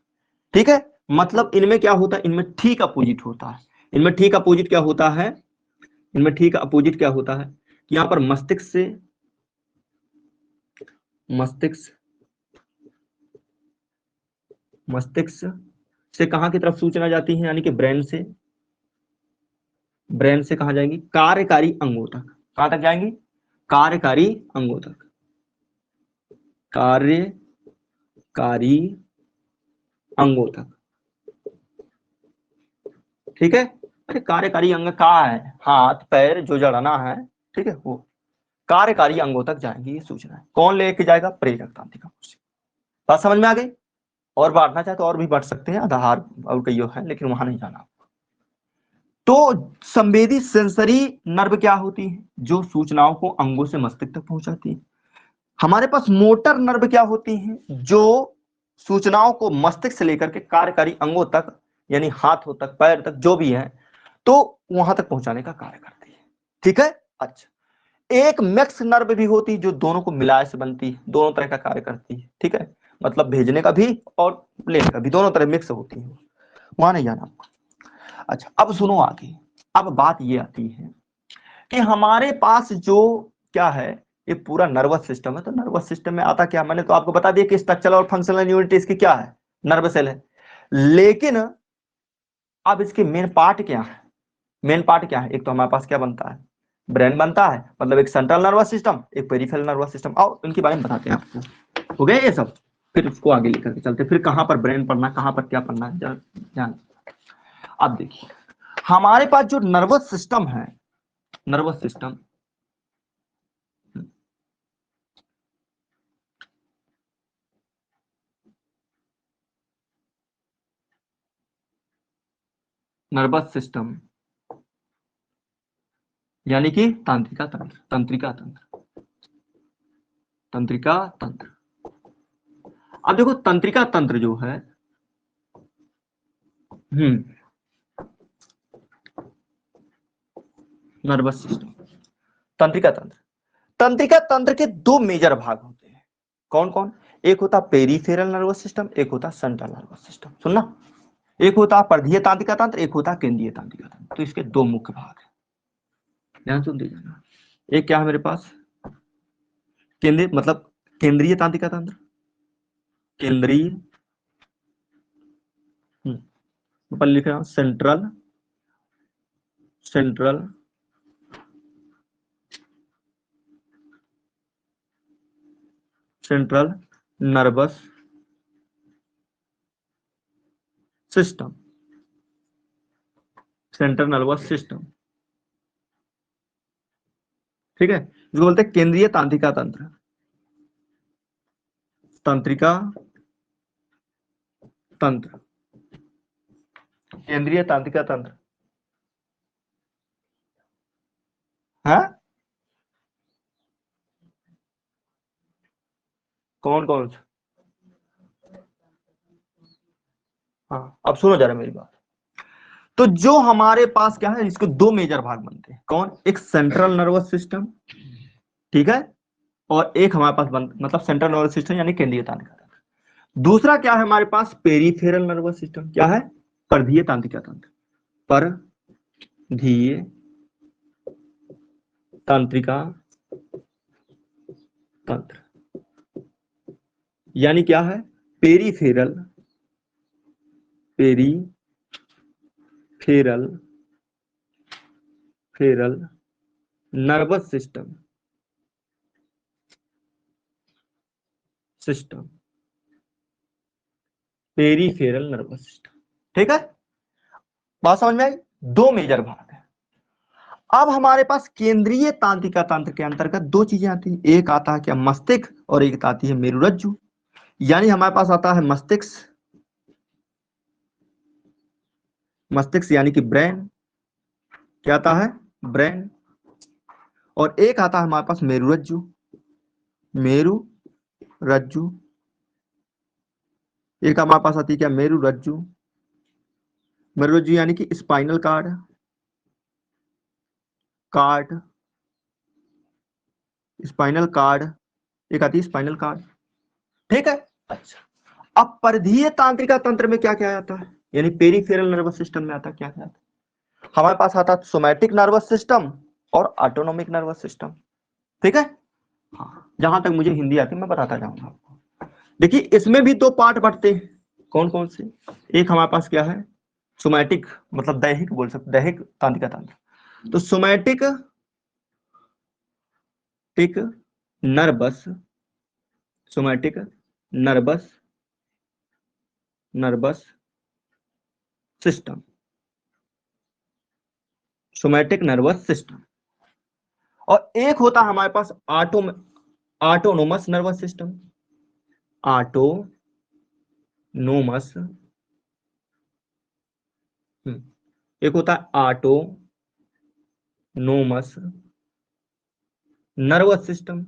ठीक है, मतलब इनमें क्या होता है, इनमें ठीक अपोजिट होता है। इनमें ठीक अपोजिट क्या होता है, इनमें ठीक अपोजिट क्या होता है कि यहां पर मस्तिष्क मस्तिष्क से कहां की तरफ सूचना जाती है, यानी कि ब्रेन से कहां जाएंगी, कार्यकारी अंगों तक। कहां तक जाएंगी, कार्यकारी अंगों तक, कार्यकारी अंगों तक। ठीक है, अरे कार्यकारी अंग कहाँ है, हाथ पैर जो जड़ना है, ठीक है, वो कार्यकारी अंगों तक जाएंगी ये सूचना। कौन लेके जाएगा, प्रेरक तंत्रिका कोशिका। बात समझ में आ गई। और बांटना चाहे तो और भी बांट सकते हैं, आधार और कई है, लेकिन वहां नहीं जाना। तो संवेदी सेंसरी नर्व क्या होती है, जो सूचनाओं को अंगों से मस्तिष्क तक पहुंचाती है। हमारे पास मोटर नर्व क्या होती है, जो सूचनाओं को मस्तिष्क से लेकर के कार्यकारी अंगों तक, यानी हाथों तक, पैर तक, जो भी है, तो वहां तक पहुंचाने का कार्य करती है। ठीक है, अच्छा, एक मैक्स नर्व भी होती है, जो दोनों को मिलाए से बनती है, दोनों तरह का कार्य करती है। ठीक है, मतलब भेजने का भी और लेने का भी, दोनों तरह मिक्स होती है, वहां नहीं जाना आपको। अच्छा, अब सुनो आगे। अब बात ये आती है कि हमारे पास जो क्या है, ये पूरा नर्वस सिस्टम है। तो नर्वस सिस्टम में आता क्या, मैंने तो आपको बता दिया कि स्ट्रक्चरल और फंक्शनल यूनिट इसकी क्या है, नर्व सेल है। लेकिन अब इसके मेन पार्ट क्या है, मेन पार्ट क्या है, एक तो हमारे पास क्या बनता है, ब्रेन बनता है, मतलब एक सेंट्रल नर्वस सिस्टम, एक पेरिफेरल नर्वस सिस्टम। आओ इनके बारे में बताते हैं आपको, हो गया ये सब, फिर उसको आगे लेकर के चलते, फिर कहां पर ब्रेन पढ़ना, कहां पर क्या पढ़ना है, जान। अब देखिए, हमारे पास जो नर्वस सिस्टम है, नर्वस सिस्टम, नर्वस सिस्टम यानी कि तांत्रिका तंत्र, तंत्रिका तंत्र। अब देखो तंत्रिका तंत्र जो है, नर्वस सिस्टम, तंत्रिका तंत्र, तंत्रिका तंत्र के दो मेजर भाग होते हैं। कौन कौन, एक होता पेरिफेरल नर्वस सिस्टम, एक होता सेंट्रल नर्वस सिस्टम। सुनना, एक होता परधीय तांत्रिका तंत्र, एक होता केंद्रीय तांत्रिका तंत्र। तो इसके दो मुख्य भाग हैं, ध्यान सुन दीजिए। एक क्या है मेरे पास, केंद्रीय, मतलब केंद्रीय तांत्रिका तंत्र, केंद्रीय, ऊपर लिख रहा हूं central, central central nervous system, central nervous system. ठीक है, इसको बोलते हैं केंद्रीय तांत्रिका तंत्र, तंत्रिका तंत्र, केंद्रीय तांत्रिका तंत्र। हाँ, कौन कौन सा, हाँ अब सुनो जरा मेरी बात। तो जो हमारे पास क्या है, इसके दो मेजर भाग बनते हैं। कौन, एक सेंट्रल नर्वस सिस्टम, ठीक है, और एक हमारे पास मतलब सेंट्रल नर्वस सिस्टम यानी केंद्रीय तांत्रिका तंत्र। दूसरा क्या है हमारे पास, पेरिफेरल नर्वस सिस्टम। क्या है, परधीय तांत्रिका तंत्र, परधीय तांत्रिका तंत्र, यानी क्या है, peripheral, peripheral Feral nervous system, system, peripheral nervous system. ठीक है, बात समझ में आई, दो मेजर भाग है। अब हमारे पास केंद्रीय तांत्रिका तंत्र के अंतर्गत दो चीजें आती हैं, एक आता है क्या, मस्तिष्क, और एक आती है मेरुरज्जु। यानी हमारे पास आता है मस्तिष्क, मस्तिष्क यानी कि ब्रेन, क्या आता है, ब्रेन, और एक आता है हमारे पास मेरुरज्जु, मेरुरज्जु, एक हमारे पास आती है क्या, मेरुरज्जु, मेरुरज्जु यानी कि स्पाइनल कार्ड, स्पाइनल कार्ड, एक आती है स्पाइनल कार्ड, ठीक है। अच्छा, अब परिधीय तांत्रिका तंत्र में क्या क्या आता है, यानी पेरिफेरल नर्वस सिस्टम में आता क्या क्या आता है? हमारे पास आता सोमैटिक नर्वस सिस्टम और ऑटोनोमिक नर्वस सिस्टम, ठीक है। हाँ, जहां तक मुझे हिंदी आती है मैं बताता जाऊंगा आपको। देखिए इसमें भी दो पार्ट बढ़ते हैं, कौन कौन से? एक हमारे पास क्या है, सोमैटिक, मतलब दैहिक बोल सकते, दैहिक तांत्रिका तंत्र। तो सोमैटिक टिक nervous, somatic nervous nervous system, somatic nervous system. और एक होता है हमारे पास ऑटोनोमस नर्वस सिस्टम, ऑटोनोमस, एक होता है ऑटोनोमस नर्वस सिस्टम,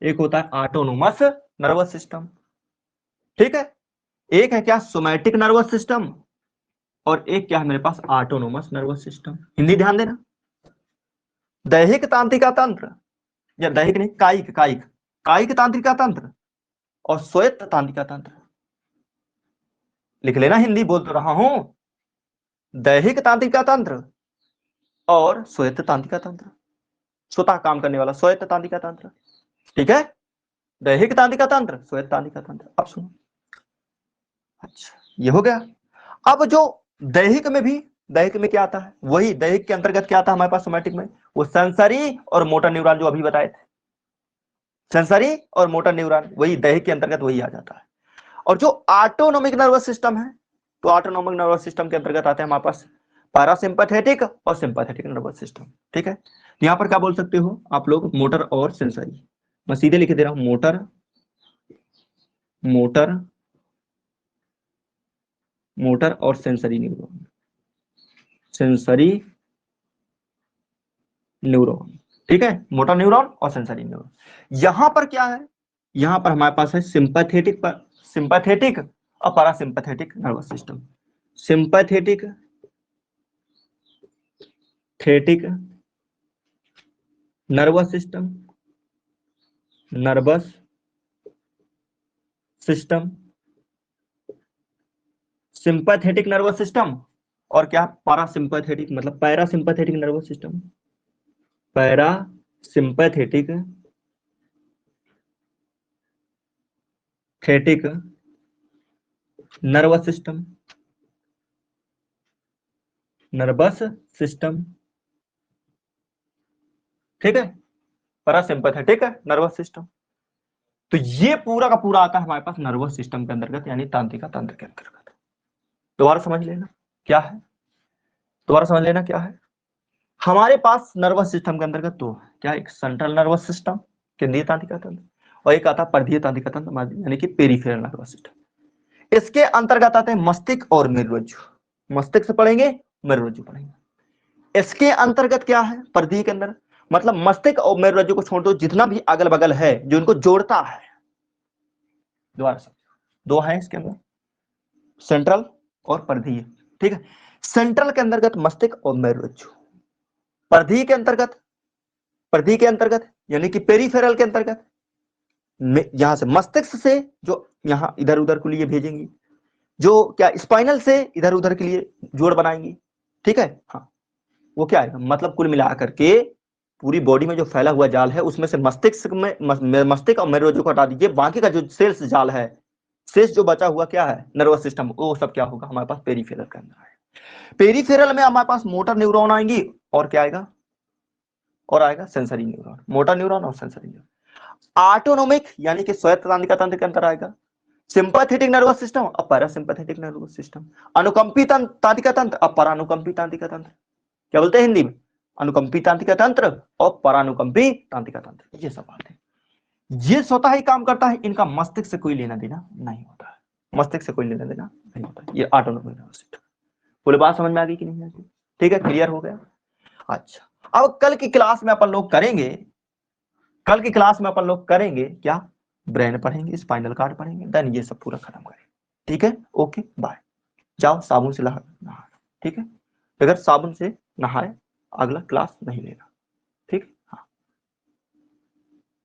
एक होता है ऑटोनोमस नर्वस सिस्टम, ठीक है। एक है क्या, सोमैटिक नर्वस सिस्टम, और एक क्या है मेरे पास, ऑटोनोमस नर्वस सिस्टम। हिंदी ध्यान देना, दैहिक तांत्रिका तंत्र, या दैहिक नहीं, कायिक कायिक कायिक तांत्रिका तंत्र और स्वायत्त तांत्रिका तंत्र। लिख लेना, हिंदी बोल तो रहा हूं, दैहिक तांत्रिका तंत्र और स्वायत्त तांत्रिका तंत्र, स्वतः काम करने वाला स्वायत्त तांत्रिका तंत्र, ठीक है। दैहिक तांत्रिका तंत्र, स्वायत्त तांत्रिका तंत्र। अब सुनो, अच्छा ये हो गया। अब जो दैहिक में भी, दैहिक में क्या आता है, वही दैहिक के अंतर्गत क्या आता है हमारे पास सोमैटिक में, वो सेंसरी और मोटर न्यूरॉन जो अभी बताए थे, सेंसरी और मोटर न्यूरॉन, वही दैहिक के अंतर्गत वही आ जाता है। और जो ऑटोनोमिक नर्वस सिस्टम है, तो ऑटोनोमिक नर्वस सिस्टम के अंतर्गत आते हैं हमारे पास पैरासिम्पैथेटिक और सिंपैथेटिक नर्वस सिस्टम, ठीक है। यहां पर क्या बोल सकते हो आप लोग, मोटर और सेंसरी। मैं सीधे लिख दे रहा हूं, मोटर, मोटर मोटर और सेंसरी न्यूरॉन, सेंसरी न्यूरॉन, ठीक है। मोटर न्यूरॉन और सेंसरी न्यूरॉन। यहां पर क्या है, यहां पर हमारे पास है सिंपैथेटिक और पैरासिम्पैथेटिक नर्वस सिस्टम। सिंपैथेटिक थेटिक nervous system, nervous system, sympathetic nervous system, और क्या, पैरासिम्पैथेटिक, मतलब पैरासिम्पैथेटिक नर्वस सिस्टम, पैरासिम्पैथेटिक थेटिक नर्वस सिस्टम, नर्वस सिस्टम, ठीक है। Parasympathetic nervous system. तो ये पूरा का पूरा आता है हमारे पास नर्वस सिस्टम के अंतर्गत, यानी तांत्रिका तंत्र के अंतर्गत। दोबारा समझ लेना क्या है, दोबारा समझ लेना क्या है। हमारे पास नर्वस सिस्टम के अंतर्गत दो है, क्या, एक सेंट्रल नर्वस सिस्टम, केंद्रीय तांत्रिका तंत्र, और एक आता है परिधीय तांत्रिका तंत्र, यानी कि पेरिफेरल नर्वस सिस्टम। इसके अंतर्गत आते हैं मस्तिष्क और मेरुरज्जु, मस्तिष्क पढ़ेंगे, मेरुरज्जु पढ़ेंगे। इसके अंतर्गत क्या है, परिधीय के अंदर, मतलब मस्तिष्क और मेरुरज्जु को छोड़ दो, जितना भी अगल बगल है जो इनको जोड़ता है, दोबारा समझो, दो है इसके अंदर, सेंट्रल और परिधीय, ठीक है। सेंट्रल के अंतर्गत मस्तिष्क और मेरुरज्जु, परिधीय के अंतर्गत, परिधि के अंतर्गत यानी कि पेरिफेरल के अंतर्गत, यहां से मस्तिष्क से जो यहां इधर उधर के लिए भेजेंगी, जो क्या स्पाइनल से इधर उधर के लिए जोड़ बनाएंगी, ठीक है। हाँ, वो क्या है, मतलब कुल मिलाकर के पूरी बॉडी में जो फैला हुआ जाल है, उसमें से मस्तिष्क में मस्तिष्क और मेरुरज्जु को हटा दीजिए, बाकी का जो सेल्स जाल है, शेष जो बचा हुआ क्या है, नर्वस सिस्टम, वो सब क्या होगा हमारे पास पेरिफेरल के अंदर है। पेरिफेरल में हमारे पास मोटर न्यूरॉन आएंगी, और क्या आएगा, और आएगा सेंसरी न्यूरॉन, मोटर न्यूरॉन और सेंसरी न्यूरॉन। ऑटोनोमिक यानी कि स्वायत्त तांत्रिका तंत्र के अंदर आएगा सिंपैथेटिक नर्वस सिस्टम और पैरासिम्पैथेटिक नर्वस सिस्टम। अनुकंपी तांत्रिका तंत्र और परानुकंपी तांत्रिका तंत्र, क्या बोलते हैं हिंदी में, अनुकंपी तांत्रिका तंत्र और परानुकंपी तांत्रिका तंत्र, ये सब बात है। ये स्वतः ही काम करता है, इनका मस्तिष्क से कोई लेना देना नहीं होता है, मस्तिष्क से कोई लेना देना नहीं होता है, ये ऑटोनोमिक नर्वस सिस्टम। पूरी बात समझ में आ गई कि नहीं आ गई, ठीक है, क्लियर हो गया। अच्छा, अब कल की क्लास में अपन लोग करेंगे, कल की क्लास में अपन लोग करेंगे क्या, ब्रेन पढ़ेंगे, स्पाइनल कार्ड पढ़ेंगे, देन ये सब पूरा खत्म करेंगे। ठीक है, ओके बाय। जाओ साबुन से नहा, ठीक है, बगैर साबुन से नहाए अगला क्लास नहीं लेना।